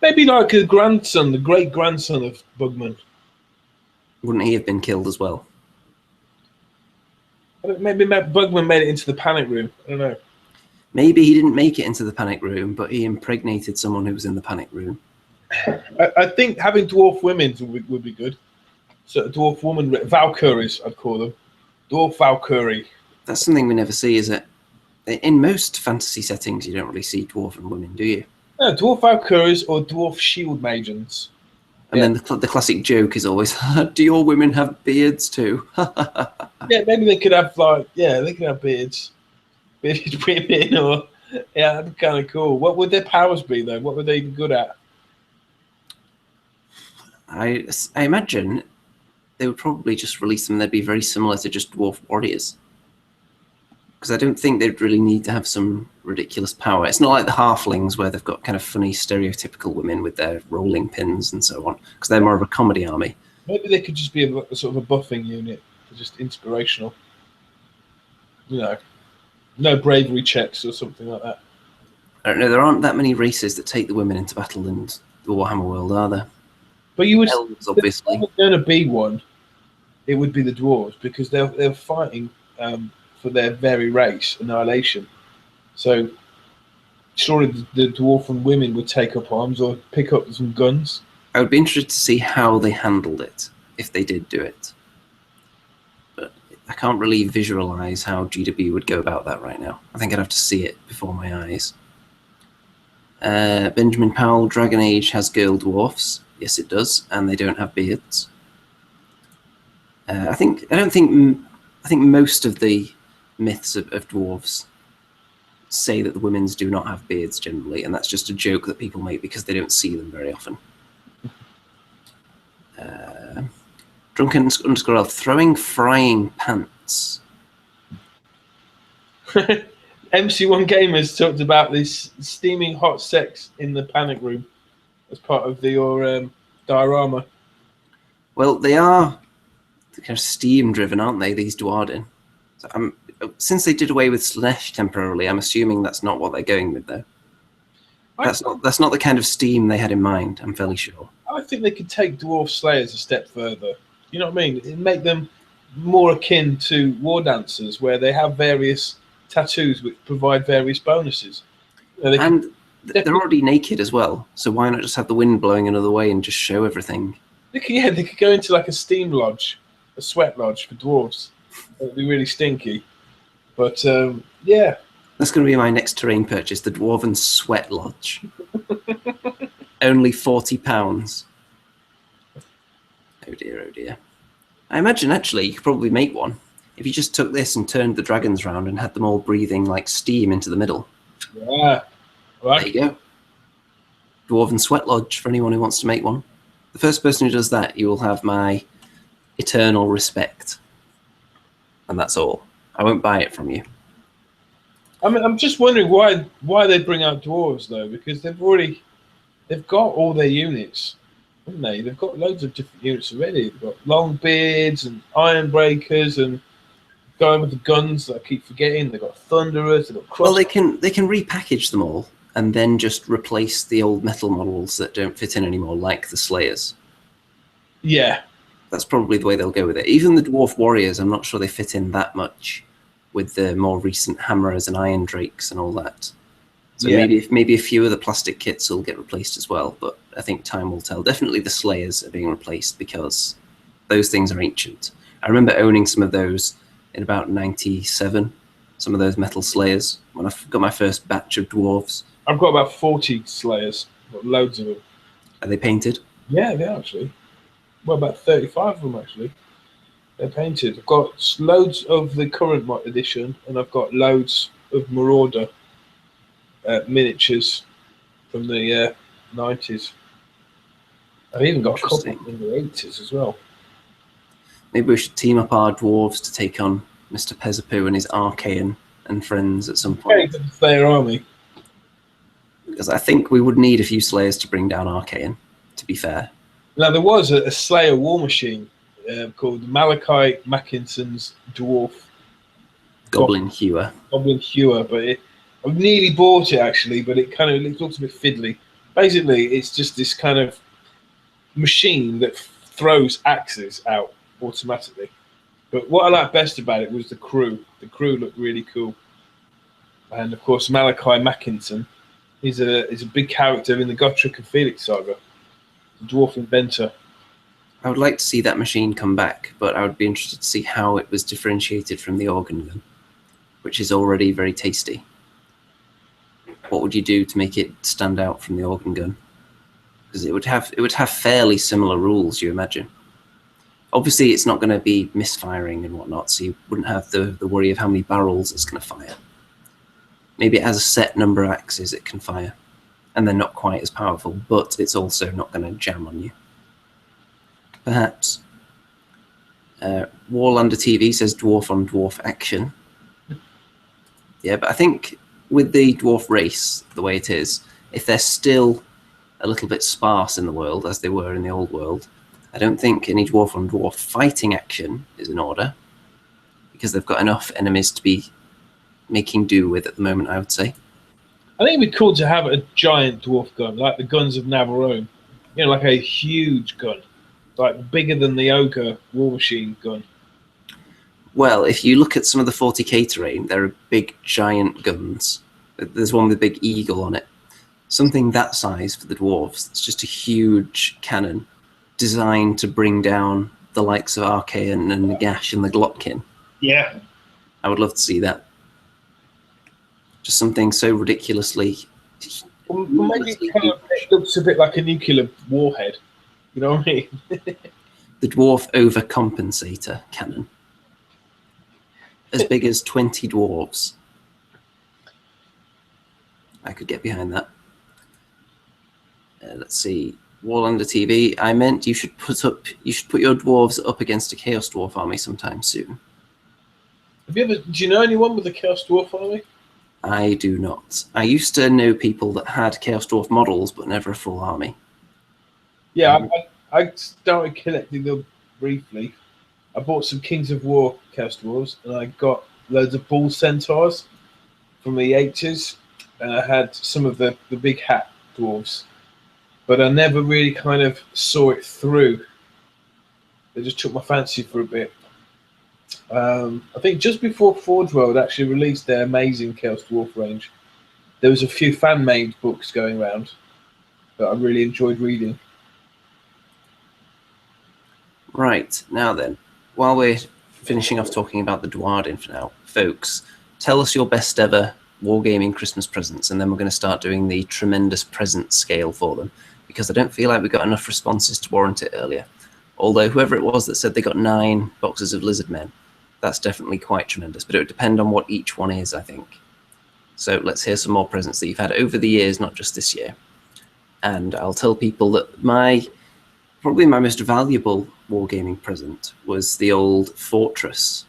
Maybe like a grandson, the great-grandson of Bugman. Wouldn't he have been killed as well? Maybe Bugman made it into the panic room. I don't know. Maybe he didn't make it into the panic room, but he impregnated someone who was in the panic room. I think having dwarf women would be good. So a dwarf woman, Valkyries, I'd call them. Dwarf Valkyrie. That's something we never see, is it? In most fantasy settings, you don't really see dwarven women, do you? No, dwarf Valkyries or dwarf shield maidens. And then the classic joke is always, do your women have beards too? Yeah, maybe they could have they could have beards. Bearded women or that'd be kind of cool. What would their powers be though? What would they be good at? I imagine they would probably just release them. They'd be very similar to just dwarf warriors. Because I don't think they'd really need to have some ridiculous power. It's not like the halflings where they've got kind of funny stereotypical women with their rolling pins and so on. Because they're more of a comedy army. Maybe they could just be a sort of a buffing unit, just inspirational. You know, no bravery checks or something like that. I don't know. There aren't that many races that take the women into battle in the Warhammer world, are there? But you would, Elves, obviously. if there was going to be one, it would be the dwarves because they're fighting for their very race, annihilation. So surely the dwarven women would take up arms or pick up some guns. I would be interested to see how they handled it, if they did do it. But I can't really visualize how GW would go about that right now. I think I'd have to see it before my eyes. Benjamin Powell, Dragon Age has girl dwarfs. Yes, it does, and they don't have beards. I think most of the myths of dwarves say that the women's do not have beards generally, and that's just a joke that people make because they don't see them very often. Drunken_elf throwing frying pants. MC1 Gamers talked about this steaming hot sex in the panic room as part of your diorama. Well, they are kind of steam driven, aren't they? These Duardin. So since they did away with Slanesh temporarily, I'm assuming that's not what they're going with, though. That's not the kind of steam they had in mind. I'm fairly sure. I think they could take Dwarf Slayers a step further. You know what I mean? It'd make them more akin to War Dancers, where they have various tattoos which provide various bonuses. And they're already naked as well, so why not just have the wind blowing another way and just show everything? They could go into like a steam lodge, a sweat lodge for dwarves. It'd be really stinky. But yeah. That's going to be my next terrain purchase, the Dwarven Sweat Lodge. Only £40. Oh dear, oh dear. I imagine actually you could probably make one if you just took this and turned the dragons around and had them all breathing like steam into the middle. Yeah. Right. There you go. Dwarven Sweat Lodge for anyone who wants to make one. The first person who does that, you will have my eternal respect. And that's all. I won't buy it from you. I'm just wondering why they bring out dwarves though, because they've got all their units, haven't they? They've got loads of different units already. They've got Longbeards and Ironbreakers and going with the guns that I keep forgetting. They've got Thunderers. They've got Well, they can repackage them all and then just replace the old metal models that don't fit in anymore, like the Slayers. Yeah, that's probably the way they'll go with it. Even the Dwarf Warriors, I'm not sure they fit in that much with the more recent Hammerers and Iron Drakes and all that. So yeah. maybe a few of the plastic kits will get replaced as well, but I think time will tell. Definitely the Slayers are being replaced because those things are ancient. I remember owning some of those in about 97, some of those metal Slayers, when I got my first batch of dwarves. I've got about 40 Slayers, got loads of them. Are they painted? Yeah, they are actually. Well, about 35 of them actually. They're painted. I've got loads of the current edition, and I've got loads of Marauder miniatures from the 90s. I've even got a couple in the 80s as well. Maybe we should team up our dwarves to take on Mr. Pezapoo and his Archaean and friends at some point. Okay, the Slayer army. Because I think we would need a few Slayers to bring down Archaean, to be fair. Now, there was a Slayer war machine called Malachi Mackinson's Dwarf Goblin Hewer. Goblin Hewer, but I nearly bought it actually, but it looks a bit fiddly. Basically, it's just this kind of machine that throws axes out automatically. But what I liked best about it was the crew. The crew looked really cool. and of course Malachi Mackinson. He's a big character in the Gotrek and Felix saga, the dwarf inventor. I would like to see that machine come back, but I would be interested to see how it was differentiated from the organ gun, which is already very tasty. What would you do to make it stand out from the organ gun? Because it would have fairly similar rules, you imagine. Obviously, it's not going to be misfiring and whatnot, so you wouldn't have the worry of how many barrels it's going to fire. Maybe it has a set number of axes it can fire, and they're not quite as powerful, but it's also not going to jam on you. Perhaps. Warlander TV says dwarf on dwarf action. Yeah, but I think with the dwarf race, the way it is, if they're still a little bit sparse in the world, as they were in the old world, I don't think any dwarf on dwarf fighting action is in order, because they've got enough enemies to be making do with at the moment, I would say. I think it'd be cool to have a giant dwarf gun, like the guns of Navarone. You know, like a huge gun, like bigger than the Ogre War Machine gun. Well, if you look at some of the 40k terrain, there are big, giant guns. There's one with a big eagle on it. Something that size for the dwarves. It's just a huge cannon designed to bring down the likes of Archaean and Nagash and the Glotkin. Yeah. I would love to see that. Just something so ridiculously... Well, maybe it looks a bit like a nuclear warhead. You know what I mean? The dwarf overcompensator cannon. As big as 20 dwarves. I could get behind that. Let's see. Warlander TV. I meant you should put your dwarves up against a Chaos Dwarf army sometime soon. Do you know anyone with a Chaos Dwarf army? I do not. I used to know people that had Chaos Dwarf models, but never a full army. Yeah, I started collecting them briefly. I bought some Kings of War Chaos Dwarves, and I got loads of Bull Centaurs from the 80s, and I had some of the big hat dwarves. But I never really kind of saw it through. They just took my fancy for a bit. I think just before Forge World actually released their amazing Chaos Dwarf range, there was a few fan-made books going around that I really enjoyed reading. Right, now then, while we're finishing off talking about the Duardin for now, folks, tell us your best ever wargaming Christmas presents, and then we're going to start doing the tremendous present scale for them, because I don't feel like we got enough responses to warrant it earlier. Although whoever it was that said they got 9 boxes of Lizard Men, that's definitely quite tremendous, but it would depend on what each one is, I think. So let's hear some more presents that you've had over the years, not just this year. And I'll tell people that probably my most valuable wargaming present was the old Fortress,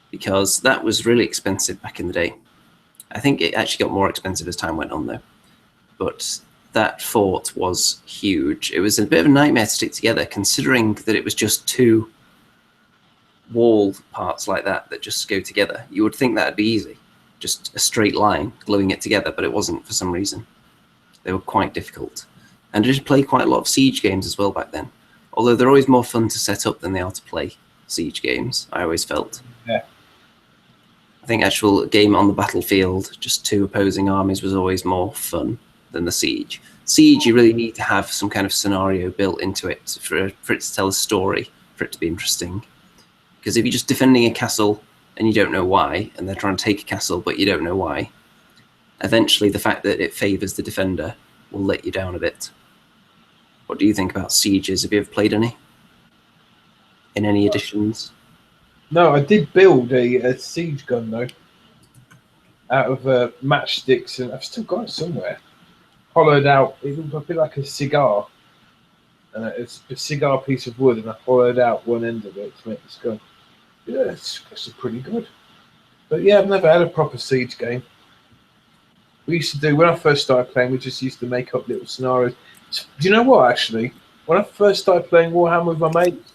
because that was really expensive back in the day. I think it actually got more expensive as time went on, though. But that fort was huge. It was a bit of a nightmare to stick together, considering that it was just 2 wall parts like that just go together. You would think that'd be easy, just a straight line gluing it together, but it wasn't for some reason. They were quite difficult. And I did play quite a lot of siege games as well back then, although they're always more fun to set up than they are to play siege games, I always felt. Yeah. I think actual game on the battlefield, just 2 opposing armies, was always more fun than the siege. Siege, you really need to have some kind of scenario built into it for it to tell a story, for it to be interesting. Because if you're just defending a castle and you don't know why, and they're trying to take a castle but you don't know why, eventually the fact that it favours the defender will let you down a bit. What do you think about sieges? Have you ever played any? In any editions? No, I did build a siege gun, though, out of matchsticks, and I've still got it somewhere. Hollowed out, it looked a bit like a cigar. It's a cigar piece of wood, and I hollowed out one end of it to make this gun. Yeah, it's pretty good. But yeah, I've never had a proper siege game. We used to do, when I first started playing, we just used to make up little scenarios. Do you know what, actually? When I first started playing Warhammer with my mates,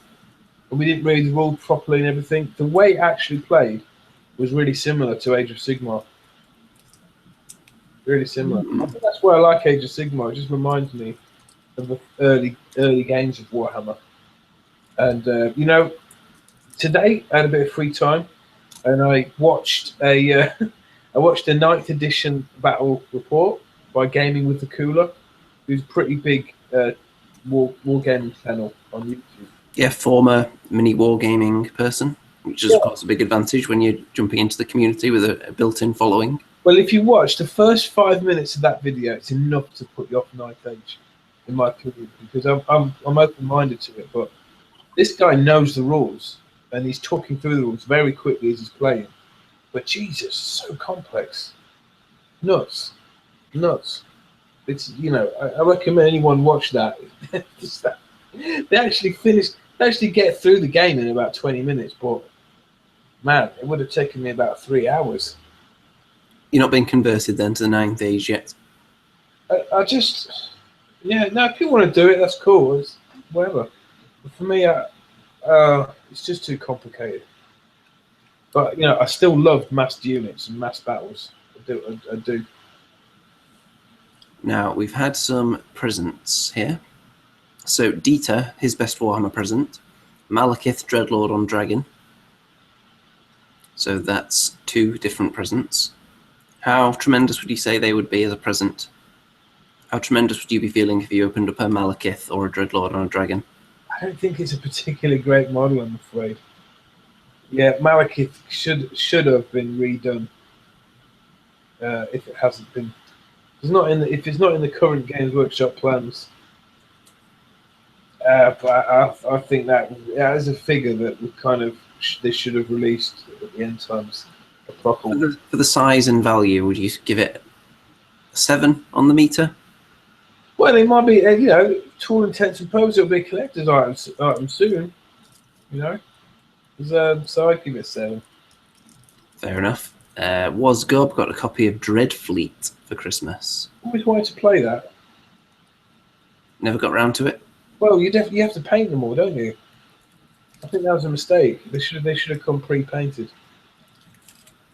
and we didn't read the rules properly and everything, the way it actually played was really similar to Age of Sigmar. Really similar. I think that's why I like Age of Sigmar. It just reminds me of the early games of Warhammer. And, you know, today I had a bit of free time, and I watched a I watched the 9th edition battle report by Gaming with the Cooler, who's a pretty big wargaming channel on YouTube. Yeah, former mini wargaming person, which is of course a big advantage when you're jumping into the community with a built-in following. Well, if you watch the first 5 minutes of that video, it's enough to put you off 9th Age, in my opinion, because I'm open-minded to it. But this guy knows the rules, and he's talking through the rules very quickly as he's playing. But Jesus, so complex, nuts. It's I recommend anyone watch that. They actually get through the game in about 20 minutes, but man, it would have taken me about 3 hours. You're not been converted then to the 9th Age yet? I just, if you want to do it, that's cool. It's whatever. But for me, it's just too complicated. But I still love massed units and mass battles. I do. Now we've had some presents here. So Dieter, his best Warhammer present, Malekith Dreadlord on Dragon. So that's 2 different presents. How tremendous would you say they would be as a present? How tremendous would you be feeling if you opened up a Malekith or a Dreadlord on a Dragon? I don't think it's a particularly great model, I'm afraid. Yeah, Malekith should have been redone. If it hasn't been, if it's not in the current Games Workshop plans. But I think that is a figure that would they should have released at the end times. A proper one. For the size and value, would you give it a 7 on the meter? Well, it might be, to all intents and purposes, it'll be a collector's item soon. So I'd give it a 7. Fair enough. Wasgob got a copy of Dreadfleet for Christmas. Always wanted to play that. Never got round to it. Well, you have to paint them all, don't you? I think that was a mistake. They should have come pre-painted.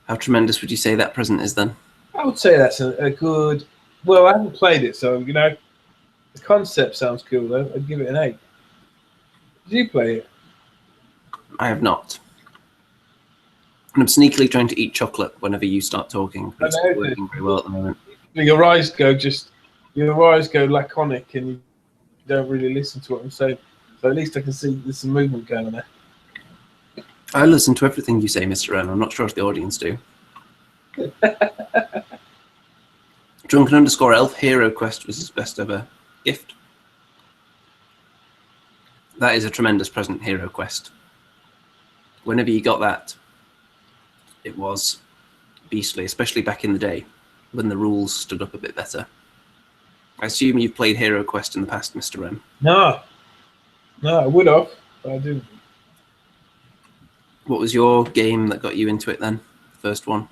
How tremendous would you say that present is then? I would say that's a good. Well, I haven't played it, so the concept sounds cool. Though I'd give it an 8. Did you play it? I have not. And I'm sneakily trying to eat chocolate whenever you start talking. But it's not working very well at the moment. Your eyes go laconic, and you don't really listen to what I'm saying. So at least I can see there's some movement going on there. I listen to everything you say, Mr. Wren. I'm not sure if the audience do. Drunken_elf Hero Quest was his best ever gift. That is a tremendous present, Hero Quest. Whenever you got that, it was beastly, especially back in the day when the rules stood up a bit better. I assume you've played Hero Quest in the past, Mr. Wren. No, I would have, but I didn't. What was your game that got you into it then? First one?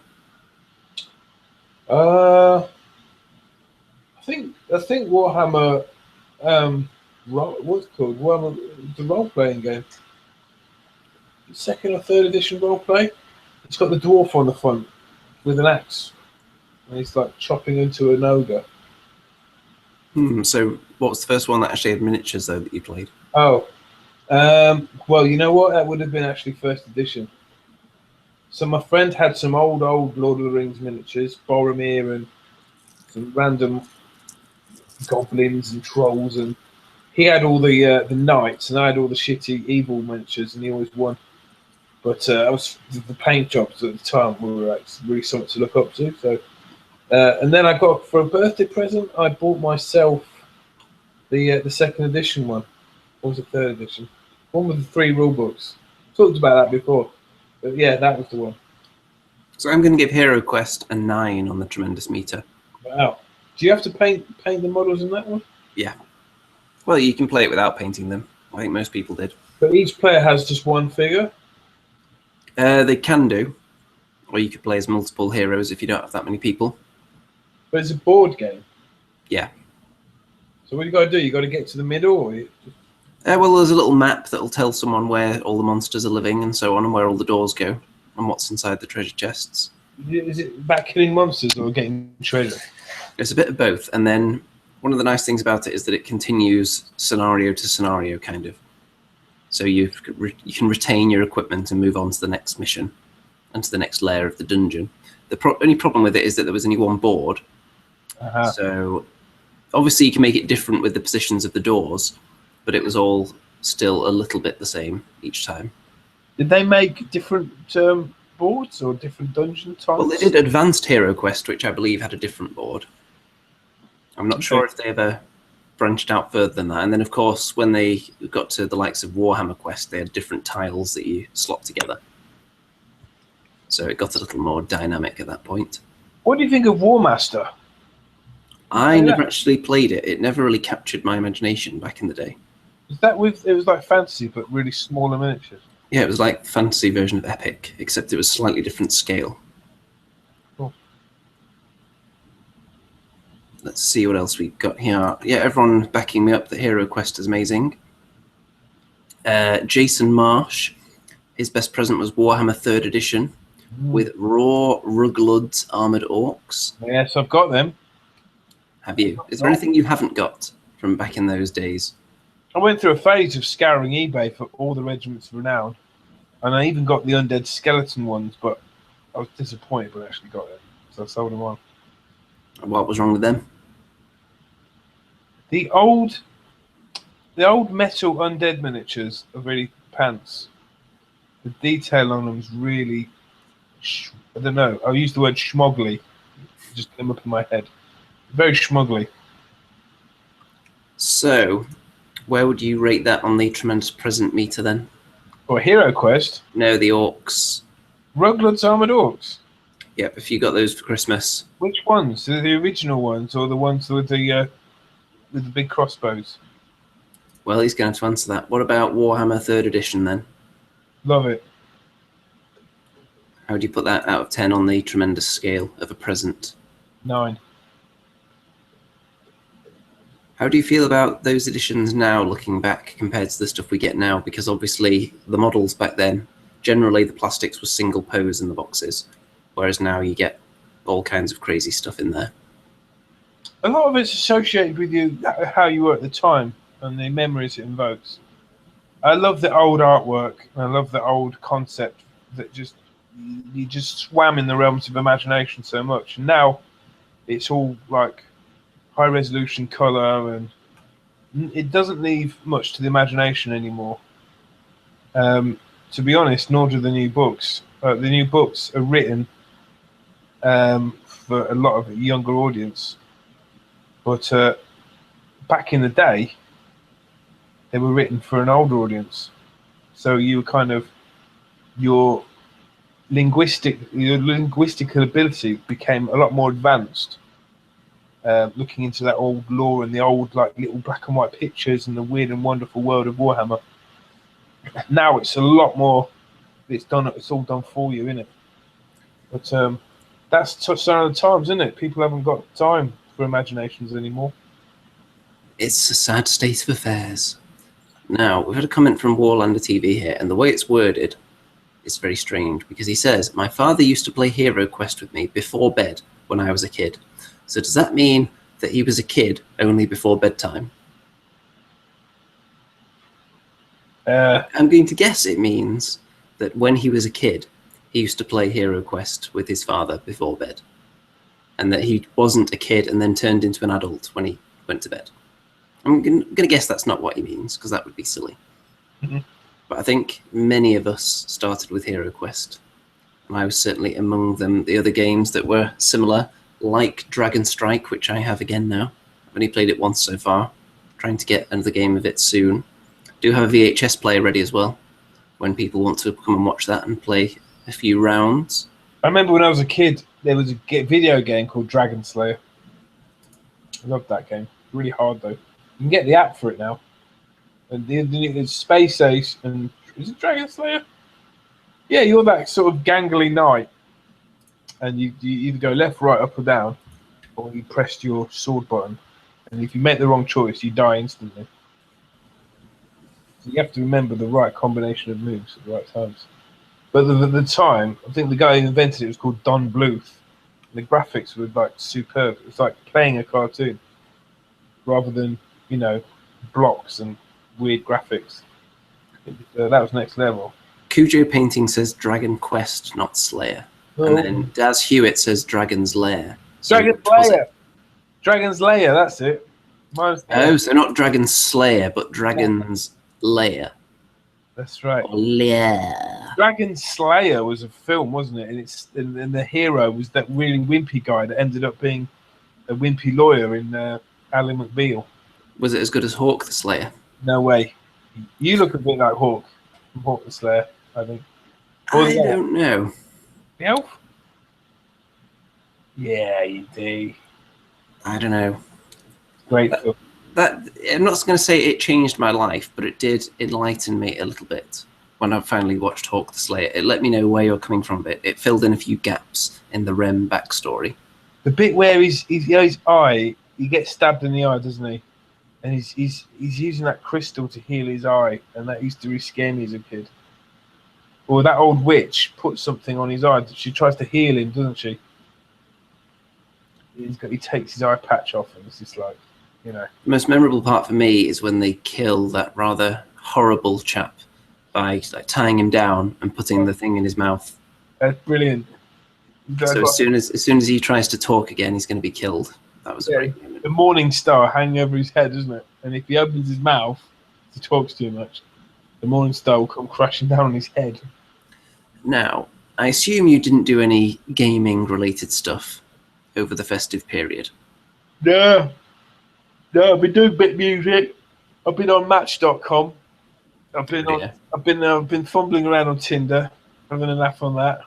I think Warhammer. What's it called? Warhammer, the role-playing game. Second or third edition role-play. It's got the dwarf on the front with an axe, and he's like chopping into an ogre. So what was the first one that actually had miniatures though that you played? Oh, well, you know what? That would have been actually first edition. So my friend had some old Lord of the Rings miniatures, Boromir and some random goblins and trolls, and he had all the knights, and I had all the shitty evil miniatures, and he always won. But I was the paint jobs at the time were really something to look up to. So, and then I got for a birthday present, I bought myself the second edition one. What was the third edition? One with the 3 rule books. Talked about that before, but yeah, that was the one. So I'm going to give Hero Quest a 9 on the tremendous meter. Wow. Do you have to paint the models in that one? Yeah. Well, you can play it without painting them. I think most people did. But each player has just one figure? They can do. Or you could play as multiple heroes if you don't have that many people. But it's a board game? Yeah. So what do you got to do? You got to get to the middle? Or well, there's a little map that will tell someone where all the monsters are living and so on, and where all the doors go, and what's inside the treasure chests. Is it about killing monsters or getting treasure? It's a bit of both, and then one of the nice things about it is that it continues scenario to scenario, kind of. So you can retain your equipment and move on to the next mission, and to the next layer of the dungeon. The only problem with it is that there was only one board. So obviously you can make it different with the positions of the doors, but it was all still a little bit the same each time. Did they make different boards or different dungeon types? Well, they did Advanced Hero Quest, which I believe had a different board. I'm not sure if they ever branched out further than that. And then, of course, when they got to the likes of Warhammer Quest, they had different tiles that you slot together. So it got a little more dynamic at that point. What do you think of War Master? I never actually played it. It never really captured my imagination back in the day. Is that it was like fantasy, but really smaller miniatures? Yeah, it was like the fantasy version of Epic, except it was slightly different scale. Cool. Let's see what else we've got here. Yeah, everyone backing me up that Hero Quest is amazing. Jason Marsh, his best present was Warhammer 3rd Edition with Raw Ruglud's Armoured Orcs. Yes, I've got them. Have you? Is there anything you haven't got from back in those days? I went through a phase of scouring eBay for all the regiments of renown, and I even got the undead skeleton ones, but I was disappointed when I actually got them, so I sold them on. What was wrong with them? The old metal undead miniatures are really pants. The detail on them is really, I don't know, I'll use the word schmoggly, just came up in my head. Very schmoggly. So, where would you rate that on the tremendous present meter then? Or Hero Quest? No, the orcs. Ruglud's Armoured Orcs? Yep, if you got those for Christmas. Which ones? The original ones or the ones with the big crossbows? Well, he's going to answer that. What about Warhammer 3rd Edition then? Love it. How would you put that out of 10 on the tremendous scale of a present? 9. How do you feel about those editions now, looking back, compared to the stuff we get now? Because obviously the models back then, generally the plastics was single pose in the boxes, whereas now you get all kinds of crazy stuff in there. A lot of it's associated with you, how you were at the time, and the memories it invokes. I love the old artwork, and I love the old concept that you just swam in the realms of imagination so much. And now it's all like high resolution color, and it doesn't leave much to the imagination anymore. To be honest, nor do the new books. The new books are written for a lot of a younger audience, but back in the day, they were written for an older audience. So you kind of your linguistical ability became a lot more advanced. Looking into that old lore and the old like little black and white pictures and the weird and wonderful world of Warhammer. Now it's a lot more. It's all done for you, isn't it? But that's sign of the times, isn't it? People haven't got time for imaginations anymore. It's a sad state of affairs. Now, we've had a comment from Warlander TV here, and the way it's worded is very strange, because he says, "My father used to play Hero Quest with me before bed when I was a kid." So does that mean that he was a kid only before bedtime? I'm going to guess it means that when he was a kid, he used to play Hero Quest with his father before bed, and that he wasn't a kid and then turned into an adult when he went to bed. I'm going to guess that's not what he means, because that would be silly. Mm-hmm. But I think many of us started with Hero Quest, and I was certainly among them. The other games that were similar, like Dragon Strike, which I have again now. I've only played it once so far. Trying to get another game of it soon. Do have a VHS player ready as well, when people want to come and watch that and play a few rounds. I remember when I was a kid, there was a video game called Dragon Slayer. I loved that game. Really hard though. You can get the app for it now. And there's Space Ace and is it Dragon Slayer? Yeah, you're that sort of gangly knight, and you either go left, right, up, or down, or you press your sword button. And if you make the wrong choice, you die instantly. So you have to remember the right combination of moves at the right times. But at the time, I think the guy who invented it was called Don Bluth. The graphics were like superb. It was like playing a cartoon, rather than blocks and weird graphics. That was next level. Cujo Painting says Dragon Quest, not Slayer. And then Daz Hewitt says Dragon's Lair. So Dragon's which was it? Lair. Dragon's Lair, that's it. Oh, so not Dragon Slayer, but Dragon's Lair. That's right. Or Lair. Dragon Slayer was a film, wasn't it? And the hero was that really wimpy guy that ended up being a wimpy lawyer in Ally McBeal. Was it as good as Hawk the Slayer? No way. You look a bit like Hawk from Hawk the Slayer, I think. I don't know. The elf? Yeah, you do. I don't know. Great film. I'm not going to say it changed my life, but it did enlighten me a little bit when I finally watched Hawk the Slayer. It let me know where you're coming from. It filled in a few gaps in the Rem backstory. The bit where his eye, he gets stabbed in the eye, doesn't he? And he's using that crystal to heal his eye, and that used to really scare me as a kid. Or that old witch puts something on his eye. She tries to heal him, doesn't she? He takes his eye patch off, and it's just like, you know. The most memorable part for me is when they kill that rather horrible chap by like tying him down and putting the thing in his mouth. That's brilliant. So as soon as he tries to talk again, he's going to be killed. That was a great moment. The morning star hanging over his head, isn't it? And if he opens his mouth, he talks too much. The morning star will come crashing down on his head. Now, I assume you didn't do any gaming-related stuff over the festive period. No, I've been doing a bit of music. I've been on Match.com. I've been fumbling around on Tinder, having a laugh on that.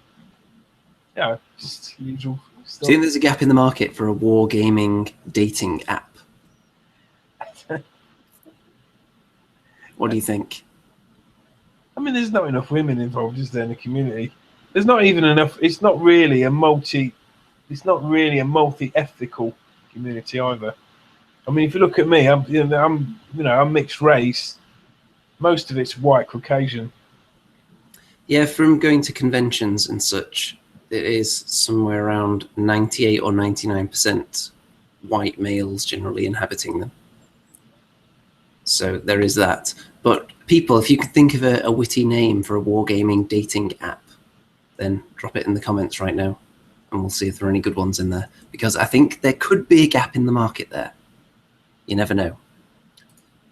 Yeah, just usual stuff. Do you think there's a gap in the market for a wargaming dating app? What do you think? I mean, there's not enough women involved, is there, in the community? There's not even enough. It's not really a multi-ethical community either. I mean, if you look at me, I'm mixed race. Most of it's white Caucasian. Yeah, from going to conventions and such, it is somewhere around 98 or 99% white males generally inhabiting them. So there is that. But people, if you could think of a witty name for a wargaming dating app, then drop it in the comments right now, and we'll see if there are any good ones in there. Because I think there could be a gap in the market there. You never know.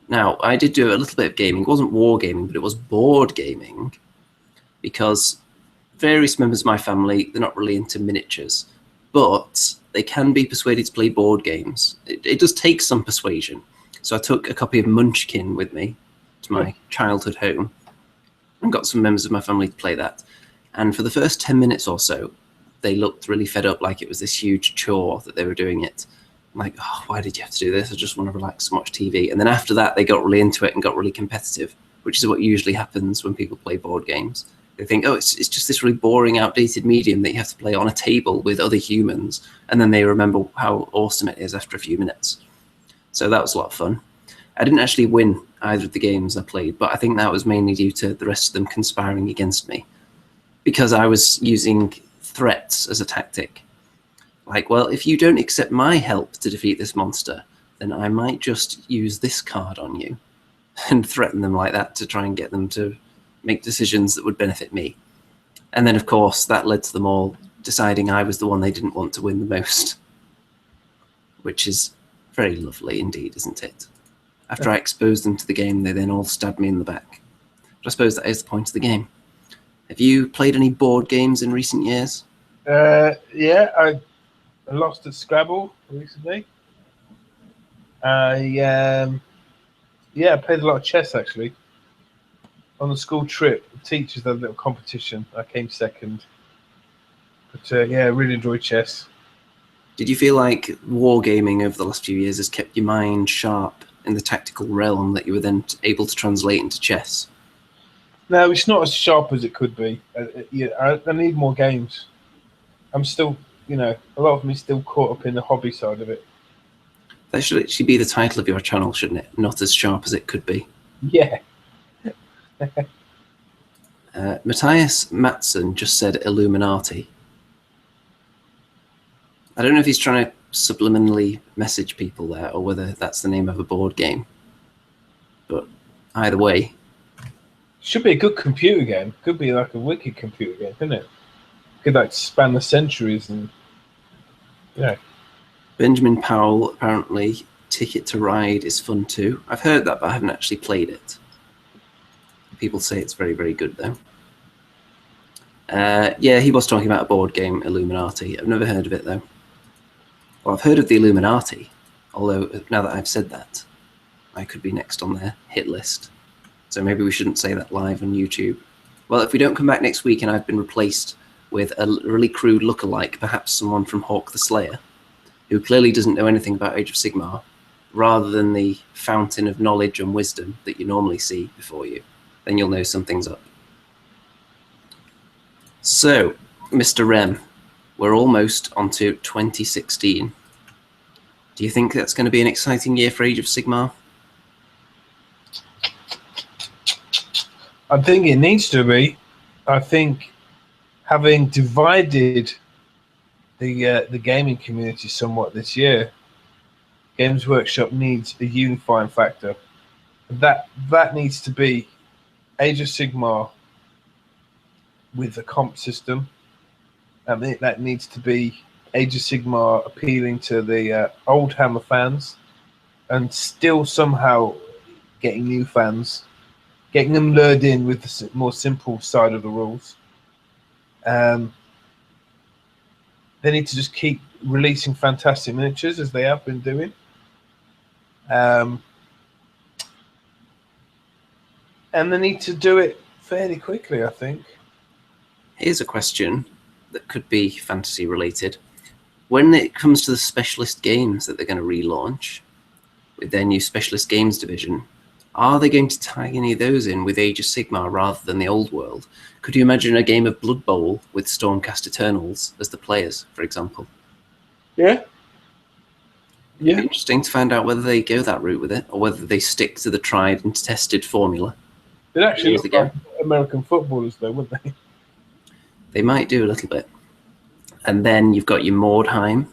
Now, I did do a little bit of gaming. It wasn't wargaming, but it was board gaming, because various members of my family, they're not really into miniatures, but they can be persuaded to play board games. It does take some persuasion. So I took a copy of Munchkin with me to my childhood home and got some members of my family to play that. And for the first 10 minutes or so, they looked really fed up, like it was this huge chore that they were doing it. I'm like, oh, why did you have to do this? I just want to relax and watch TV. And then after that, they got really into it and got really competitive, which is what usually happens when people play board games. They think, oh, it's just this really boring, outdated medium that you have to play on a table with other humans. And then they remember how awesome it is after a few minutes. So that was a lot of fun. I didn't actually win either of the games I played, but I think that was mainly due to the rest of them conspiring against me, because I was using threats as a tactic. Like, well, if you don't accept my help to defeat this monster, then I might just use this card on you, and threaten them like that to try and get them to make decisions that would benefit me. And then, of course, that led to them all deciding I was the one they didn't want to win the most, which is very lovely indeed, isn't it? After I exposed them to the game, they then all stabbed me in the back. But I suppose that is the point of the game. Have you played any board games in recent years? Yeah, I lost at Scrabble recently. I played a lot of chess actually. On the school trip, the teachers had a little competition. I came second. But I really enjoyed chess. Did you feel like wargaming over the last few years has kept your mind sharp in the tactical realm that you were then able to translate into chess? No, it's not as sharp as it could be. I need more games. I'm still, a lot of me still caught up in the hobby side of it. That should actually be the title of your channel, shouldn't it? Not as sharp as it could be. Yeah. Matthias Matson just said Illuminati. I don't know if he's trying to subliminally message people there or whether that's the name of a board game. But either way, Should be a good computer game. Could be like a wicked computer game, couldn't it? Could like span the centuries and Benjamin Powell, apparently, Ticket to Ride is fun too. I've heard that, but I haven't actually played it. People say it's very, very good, though. Yeah, he was talking about a board game, Illuminati. I've never heard of it, though. Well, I've heard of the Illuminati, although now that I've said that, I could be next on their hit list. So maybe we shouldn't say that live on YouTube. Well, if we don't come back next week and I've been replaced with a really crude lookalike, perhaps someone from Hawk the Slayer, who clearly doesn't know anything about Age of Sigmar, rather than the fountain of knowledge and wisdom that you normally see before you, then you'll know something's up. So, Mr. Rem, we're almost onto 2016. Do you think that's going to be an exciting year for Age of Sigmar? I think it needs to be. I think having divided the gaming community somewhat this year, Games Workshop needs a unifying factor. That needs to be Age of Sigmar with a comp system. That needs to be Age of Sigmar appealing to the old Hammer fans, and still somehow getting new fans, getting them lured in with the more simple side of the rules. They need to just keep releasing fantastic miniatures as they have been doing. And they need to do it fairly quickly, I think. Here's a question that could be fantasy related. When it comes to the specialist games that they're going to relaunch with their new specialist games division, are they going to tie any of those in with Age of Sigmar rather than the old world? Could you imagine a game of Blood Bowl with Stormcast Eternals as the players, for example? Yeah. It'd be interesting to find out whether they go that route with it, or whether they stick to the tried and tested formula. They'd actually look like American footballers, though, wouldn't they? They might do a little bit. And then you've got your Mordheim.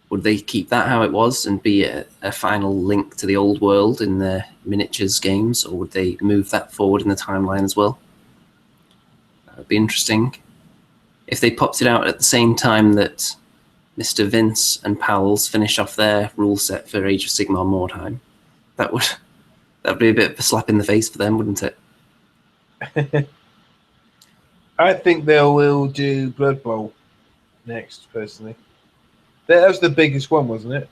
Would they keep that how it was and be a final link to the old world in the miniatures games, or would they move that forward in the timeline as well? That would be interesting. If they popped it out at the same time that Mr. Vince and Powell's finish off their rule set for Age of Sigmar Mordheim, that would be a bit of a slap in the face for them, wouldn't it? I think they will do Blood Bowl next, personally. That was the biggest one, wasn't it?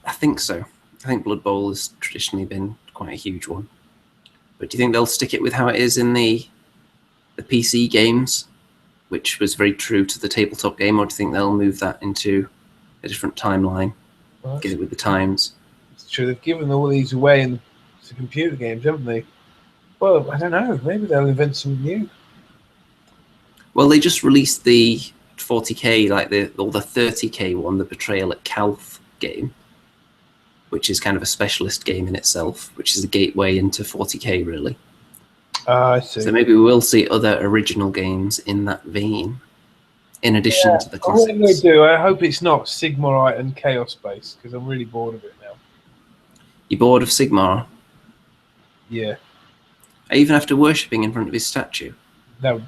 I think so. I think Blood Bowl has traditionally been quite a huge one. But do you think they'll stick it with how it is in the PC games, which was very true to the tabletop game, or do you think they'll move that into a different timeline, get it with the times? It's true. They've given all these away in the computer games, haven't they? Well, I don't know. Maybe they'll invent some new. Well, they just released the 40k, or the 30k one, the Betrayal at Calth game, which is kind of a specialist game in itself, which is a gateway into 40k, really. I see. So maybe we will see other original games in that vein, in addition to the classics. I really do. I hope it's not Sigmarite and Chaos Base, because I'm really bored of it now. You bored of Sigmar? Yeah. Even after worshipping in front of his statue? Well,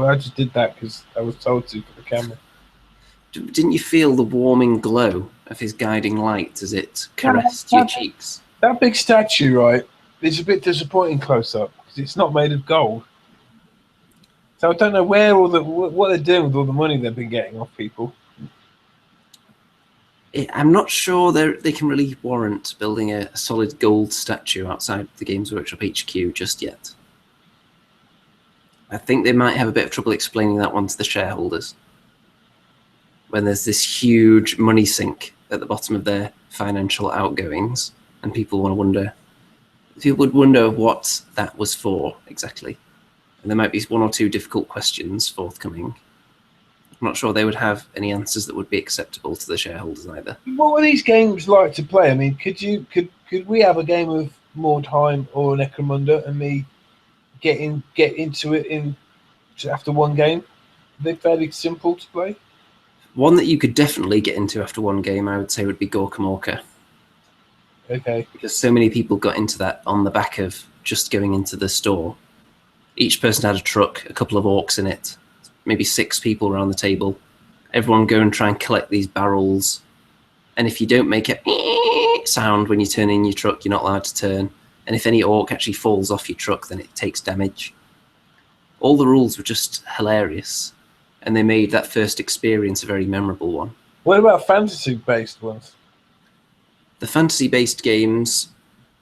I just did that because I was told to for the camera. Didn't you feel the warming glow of his guiding light as it caressed your cheeks? That big statue, right, is a bit disappointing close up because it's not made of gold. So I don't know what they're doing with all the money they've been getting off people. I'm not sure they can really warrant building a solid gold statue outside the Games Workshop HQ just yet. I think they might have a bit of trouble explaining that one to the shareholders when there's this huge money sink at the bottom of their financial outgoings, and people would wonder what that was for exactly. And there might be one or two difficult questions forthcoming. I'm not sure they would have any answers that would be acceptable to the shareholders either. What were these games like to play? I mean, could we have a game of Mordheim or Necromunda and me get into it after one game? They're fairly simple to play. One that you could definitely get into after one game, I would say, would be Gorkamorka. Okay. because so many people got into that on the back of just going into the store. Each person had a truck, a couple of orcs in it, maybe 6 people around the table. Everyone go and try and collect these barrels. And if you don't make a sound when you turn in your truck, you're not allowed to turn. And if any orc actually falls off your truck, then it takes damage. All the rules were just hilarious. And they made that first experience a very memorable one. What about fantasy-based ones? The fantasy-based games,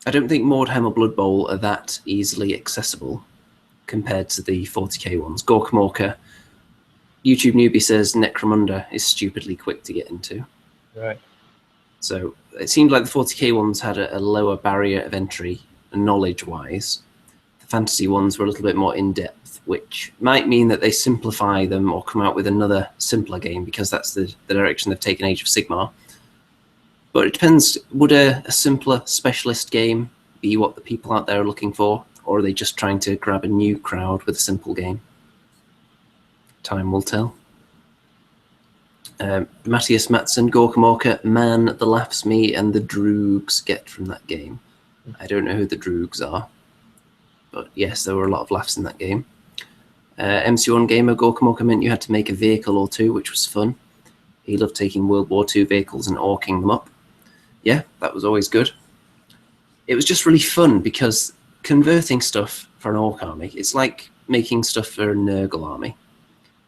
I don't think Mordheim or Blood Bowl are that easily accessible compared to the 40k ones. Gorkamorka, YouTube newbie says Necromunda is stupidly quick to get into. Right. So it seemed like the 40k ones had a lower barrier of entry, knowledge-wise. The fantasy ones were a little bit more in-depth, which might mean that they simplify them or come out with another simpler game, because that's the direction they've taken Age of Sigmar. But it depends, would a simpler specialist game be what the people out there are looking for, or are they just trying to grab a new crowd with a simple game? Time will tell. Matthias Matson, Gorkamorka, man, the laughs me and the droogs get from that game. I don't know who the droogs are, but yes, there were a lot of laughs in that game. MC1 Gamer, Gorkamorka meant you had to make a vehicle or two, which was fun. He loved taking World War II vehicles and orking them up. Yeah, that was always good. It was just really fun because converting stuff for an orc army, it's like making stuff for a Nurgle army.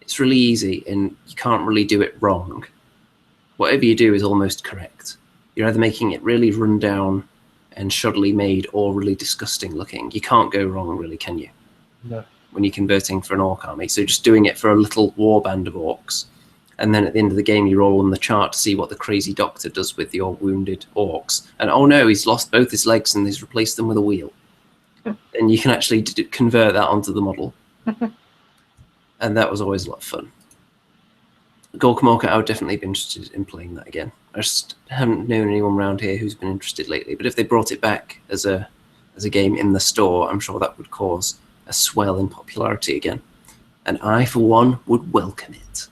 It's really easy and you can't really do it wrong. Whatever you do is almost correct. You're either making it really run down and shoddily made or really disgusting looking. You can't go wrong, really, can you? No. When you're converting for an orc army. So just doing it for a little war band of orcs. And then at the end of the game, you roll on the chart to see what the crazy doctor does with your wounded orcs. And oh no, he's lost both his legs and he's replaced them with a wheel. And you can actually convert that onto the model. And that was always a lot of fun. Gorkamorka, I would definitely be interested in playing that again. I just haven't known anyone around here who's been interested lately. But if they brought it back as a game in the store, I'm sure that would cause a swell in popularity again. And I, for one, would welcome it.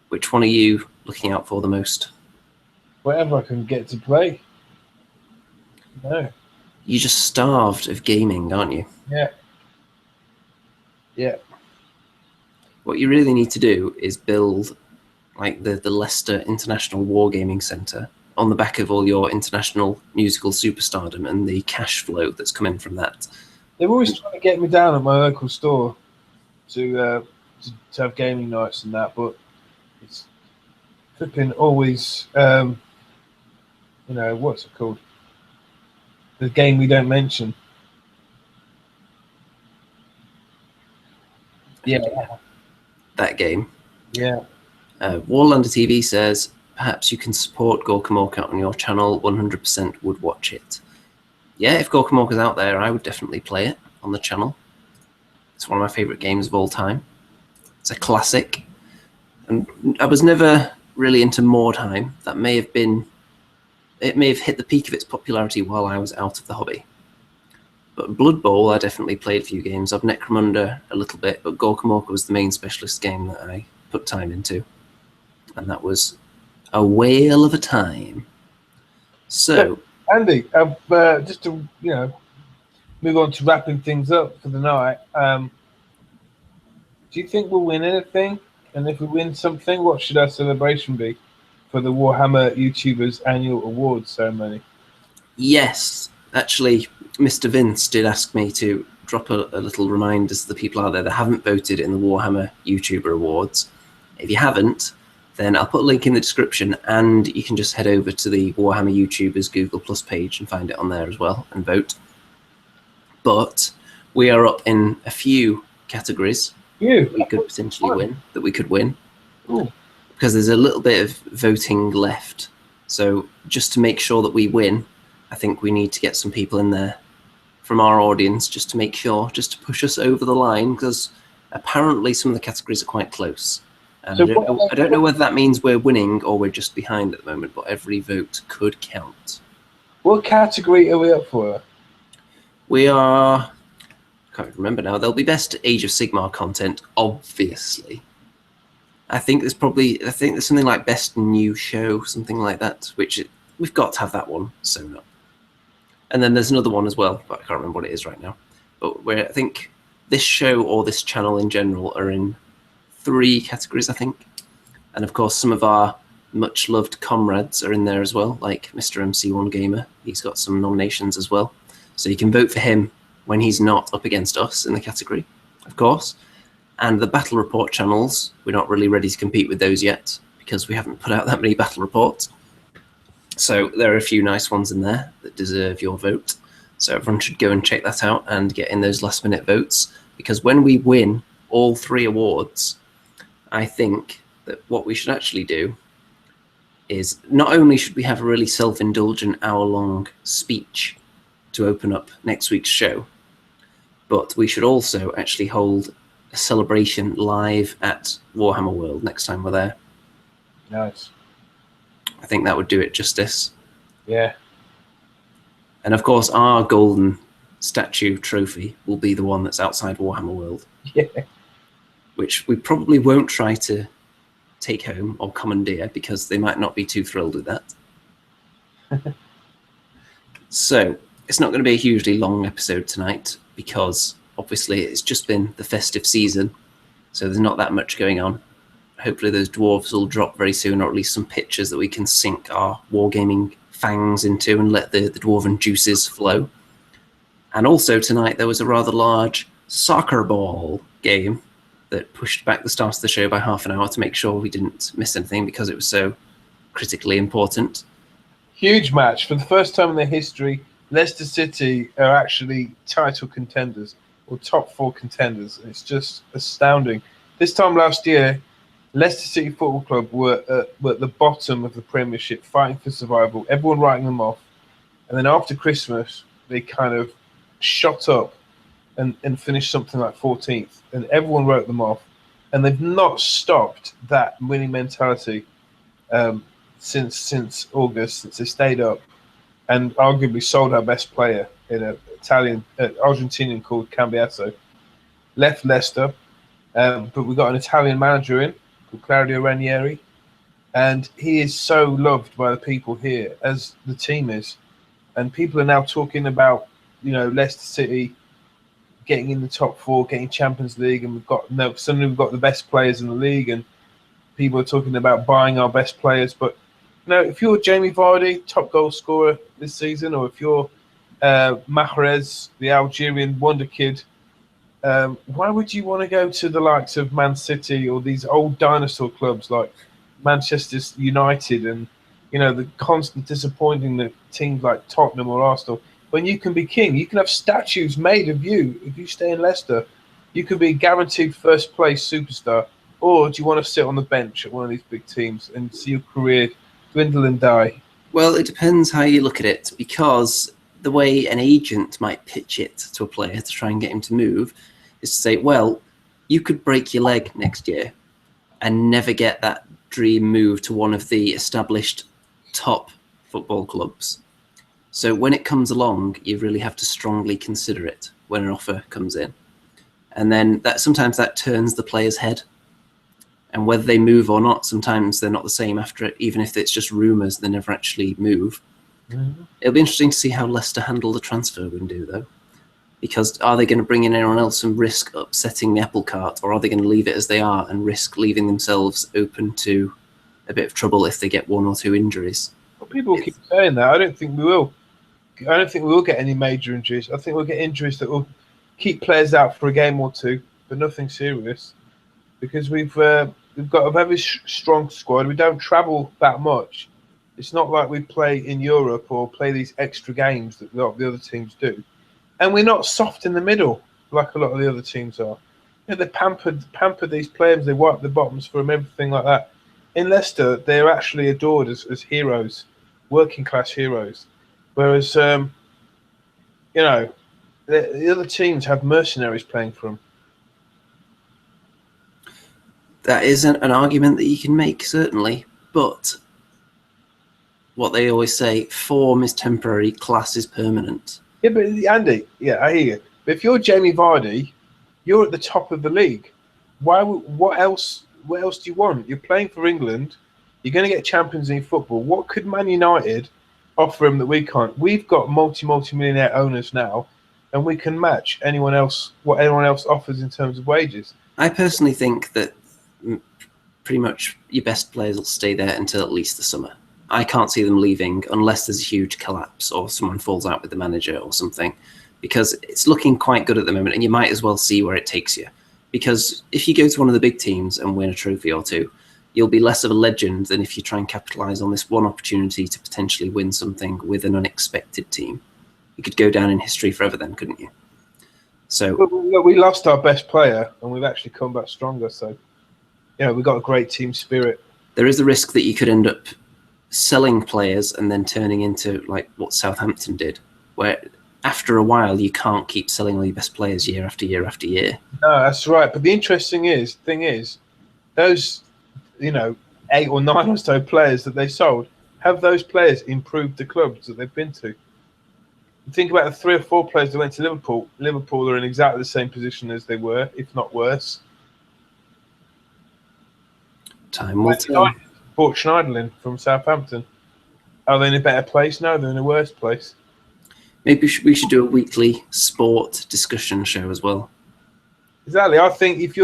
Which one are you looking out for the most? Whatever I can get to play. No. You're just starved of gaming, aren't you? Yeah. Yeah. What you really need to do is build like the Leicester International Wargaming Centre on the back of all your international musical superstardom and the cash flow that's coming from that. They're always trying to get me down at my local store to have gaming nights and that, but it's flipping always, you know, what's it called? The game we don't mention. Yeah. That game. Yeah. Warlander TV says, perhaps you can support Gorkamorka on your channel. 100% would watch it. Yeah, if Gorkamorka's out there, I would definitely play it on the channel. It's one of my favourite games of all time. It's a classic. And I was never really into Mordheim. That may have been... It may have hit the peak of its popularity while I was out of the hobby. But Blood Bowl, I definitely played a few games of. Necromunda a little bit, but Gorkamorka was the main specialist game that I put time into. And that was a whale of a time. So... Andy, just to, you know, move on to wrapping things up for the night, do you think we'll win anything? And if we win something, what should our celebration be for the Warhammer YouTubers annual awards ceremony? Yes, actually, Mr. Vince did ask me to drop a little reminder to the people out there that haven't voted in the Warhammer YouTuber Awards. If you haven't, then I'll put a link in the description, and you can just head over to the Warhammer YouTubers Google Plus page and find it on there as well and vote. But we are up in a few categories that we could potentially win, that we could win. Ooh. Because there's a little bit of voting left. So just to make sure that we win, I think we need to get some people in there from our audience just to make sure, just to push us over the line, because apparently some of the categories are quite close. And So I don't know whether that means we're winning or we're just behind at the moment, but every vote could count. What category are we up for? We are... I can't remember now. There'll be best Age of Sigmar content, obviously. I think there's something like best new show, something like that, which we've got to have that one sewn up. And then there's another one as well, but I can't remember what it is right now. But where I think this show or this channel in general are in 3 categories, I think. And of course, some of our much loved comrades are in there as well, like Mr. MC1 Gamer. He's got some nominations as well. So you can vote for him when he's not up against us in the category, of course. And the battle report channels, we're not really ready to compete with those yet because we haven't put out that many battle reports. So there are a few nice ones in there that deserve your vote. So everyone should go and check that out and get in those last minute votes, because when we win all 3 awards, I think that what we should actually do is not only should we have a really self-indulgent hour-long speech to open up next week's show, but we should also actually hold a celebration live at Warhammer World next time we're there. Nice. I think that would do it justice. Yeah. And of course, our golden statue trophy will be the one that's outside Warhammer World. Yeah. Which we probably won't try to take home or commandeer because they might not be too thrilled with that. So it's not going to be a hugely long episode tonight because obviously it's just been the festive season, so there's not that much going on. Hopefully those dwarves will drop very soon, or at least some pictures that we can sink our wargaming fangs into and let the dwarven juices flow. And also tonight there was a rather large soccer ball game that pushed back the start of the show by half an hour to make sure we didn't miss anything because it was so critically important. Huge match. For the first time in their history, Leicester City are actually title contenders or top 4 contenders. It's just astounding. This time last year, Leicester City Football Club were at the bottom of the Premiership, fighting for survival, everyone writing them off. And then after Christmas, they kind of shot up and finished something like 14th, and everyone wrote them off. And they've not stopped that winning mentality since August, since they stayed up, and arguably sold our best player in an Argentinian called Cambiasso. Left Leicester, but we got an Italian manager in called Claudio Ranieri, and he is so loved by the people here, as the team is. And people are now talking about, Leicester City getting in the top 4, getting Champions League, and suddenly we've got the best players in the league, and people are talking about buying our best players. But if you're Jamie Vardy, top goal scorer this season, or if you're Mahrez, the Algerian wonder kid, why would you want to go to the likes of Man City or these old dinosaur clubs like Manchester United and the constant disappointing that teams like Tottenham or Arsenal? When you can be king, you can have statues made of you. If you stay in Leicester, you could be guaranteed first place superstar. Or do you want to sit on the bench at one of these big teams and see your career dwindle and die? Well, it depends how you look at it, because the way an agent might pitch it to a player to try and get him to move is to say, well, you could break your leg next year and never get that dream move to one of the established top football clubs. So when it comes along, you really have to strongly consider it when an offer comes in. And then sometimes that turns the player's head. And whether they move or not, sometimes they're not the same after it, even if it's just rumours, they never actually move. Mm-hmm. It'll be interesting to see how Leicester handle the transfer window, though. Because are they going to bring in anyone else and risk upsetting the apple cart, or are they going to leave it as they are and risk leaving themselves open to a bit of trouble if they get 1 or 2 injuries? Well, people keep saying that. I don't think we will. I don't think we will get any major injuries. I think we'll get injuries that will keep players out for a game or 2, but nothing serious. Because we've got a very strong squad. We don't travel that much. It's not like we play in Europe or play these extra games that a lot of the other teams do. And we're not soft in the middle like a lot of the other teams are. They pampered these players. They wipe the bottoms for them, everything like that. In Leicester, they're actually adored as heroes, working class heroes. Whereas, the other teams have mercenaries playing for them. That is an argument that you can make, certainly. But what they always say, form is temporary, class is permanent. Yeah, but Andy, I hear you. But if you're Jamie Vardy, you're at the top of the league. What else do you want? You're playing for England. You're going to get Champions League football. What could Man United offer him that we can't. We've got multi-millionaire owners now, and we can match anyone else, what anyone else offers in terms of wages. I personally think that pretty much your best players will stay there until at least the summer. I can't see them leaving unless there's a huge collapse or someone falls out with the manager or something, because it's looking quite good at the moment, and you might as well see where it takes you. Because if you go to one of the big teams and win a trophy or two, you'll be less of a legend than if you try and capitalise on this one opportunity to potentially win something with an unexpected team. You could go down in history forever then, couldn't you? So we lost our best player, and we've actually come back stronger. So, we've got a great team spirit. There is a risk that you could end up selling players and then turning into like what Southampton did, where after a while you can't keep selling all your best players year after year after year. No, that's right. But the interesting thing is, those 8 or 9 or so players that they sold, have those players improved the clubs that they've been to? Think about the 3 or 4 players that went to Liverpool. Liverpool are in exactly the same position as they were, if not worse. Time will tell. Bought Schneiderlin from Southampton. Are they in a better place? No, they're in a worse place. Maybe we should do a weekly sport discussion show as well. Exactly. I think if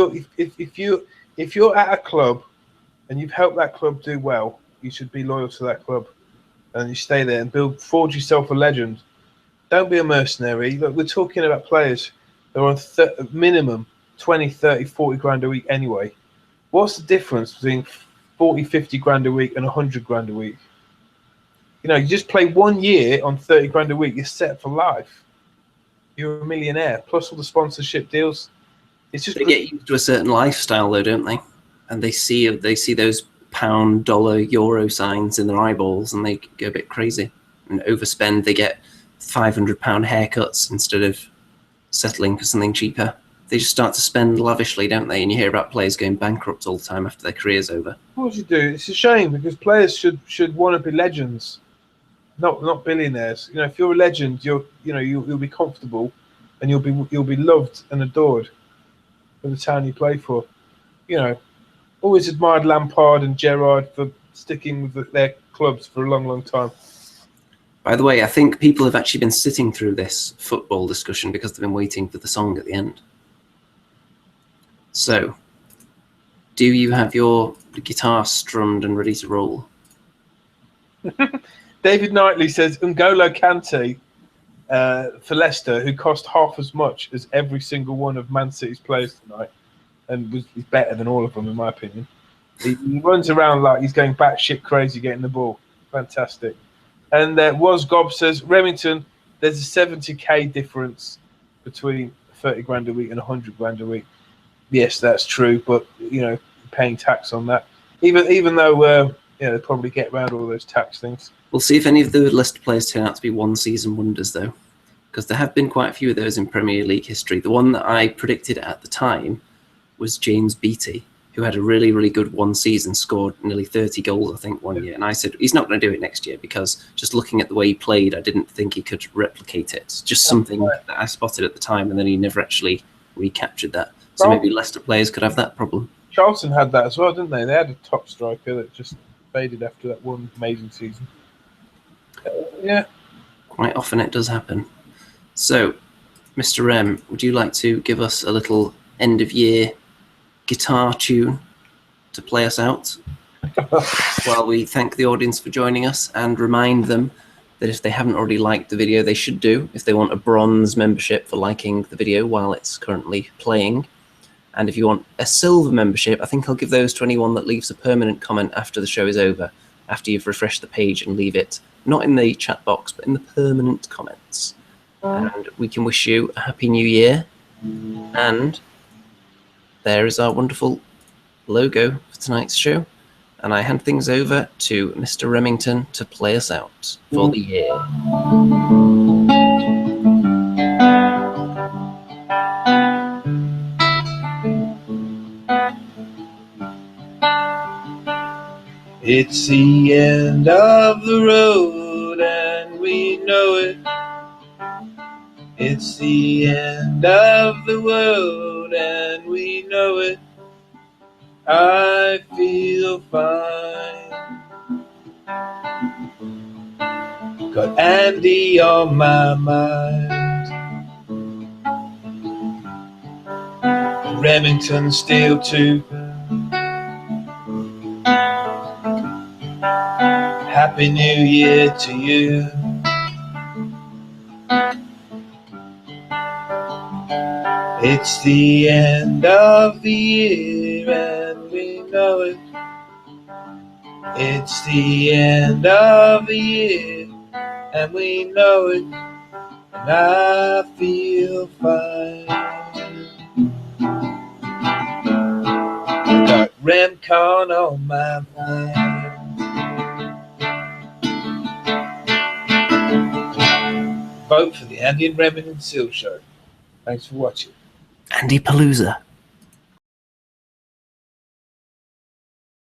you're at a club and you've helped that club do well, you should be loyal to that club, and you stay there and forge yourself a legend. Don't be a mercenary. Look, we're talking about players that are on minimum 20, 30, 40 grand a week anyway. What's the difference between 40, 50 grand a week and 100 grand a week? You just play 1 year on 30 grand a week, you're set for life. You're a millionaire, plus all the sponsorship deals. It's just they get used to a certain lifestyle though, don't they? And they see those pound, dollar, euro signs in their eyeballs, and they go a bit crazy and overspend. They get £500 haircuts instead of settling for something cheaper. They just start to spend lavishly, don't they? And you hear about players going bankrupt all the time after their career's over. Of course you do. It's a shame, because players should want to be legends, not billionaires. If you're a legend, you'll be comfortable, and you'll be loved and adored for the town you play for. Always admired Lampard and Gerrard for sticking with their clubs for a long, long time. By the way, I think people have actually been sitting through this football discussion because they've been waiting for the song at the end. So, do you have your guitar strummed and ready to roll? David Knightley says N'Golo Kante for Leicester, who cost half as much as every single one of Man City's players tonight, and he's better than all of them in my opinion. He runs around like he's going batshit crazy getting the ball. Fantastic. And Was Gob says Remington, there's a 70k difference between 30 grand a week and 100 grand a week. Yes, that's true, but paying tax on that, even though they probably get around all those tax things. We'll see if any of the Leicester players turn out to be one-season wonders, though, because there have been quite a few of those in Premier League history. The one that I predicted at the time was James Beattie, who had a really, really good one season, scored nearly 30 goals, I think, one year. And I said, he's not going to do it next year, because just looking at the way he played, I didn't think he could replicate it. Just something that I spotted at the time, and then he never actually recaptured that. So maybe Leicester players could have that problem. Charlton had that as well, didn't they? They had a top striker that just faded after that one amazing season. Yeah. Quite often it does happen. So, Mr. Rem, would you like to give us a little end-of-year guitar tune to play us out while we thank the audience for joining us and remind them that if they haven't already liked the video, they should do, if they want a bronze membership for liking the video while it's currently playing. And if you want a silver membership, I think I'll give those to anyone that leaves a permanent comment after the show is over, after you've refreshed the page, and leave it not in the chat box, but in the permanent comments. And we can wish you a happy new year. And there is our wonderful logo for tonight's show. And I hand things over to Mr. Remington to play us out for the year. It's the end of the road and we know it. It's the end of the world and we know it. I feel fine. Got Andy on my mind. Remington Steel too. Happy New Year to you. It's the end of the year and we know it. It's the end of the year and we know it. And I feel fine. I got Remcon on my mind. Vote for the Andy and Remington Seal Show. Thanks for watching. Andy Palooza.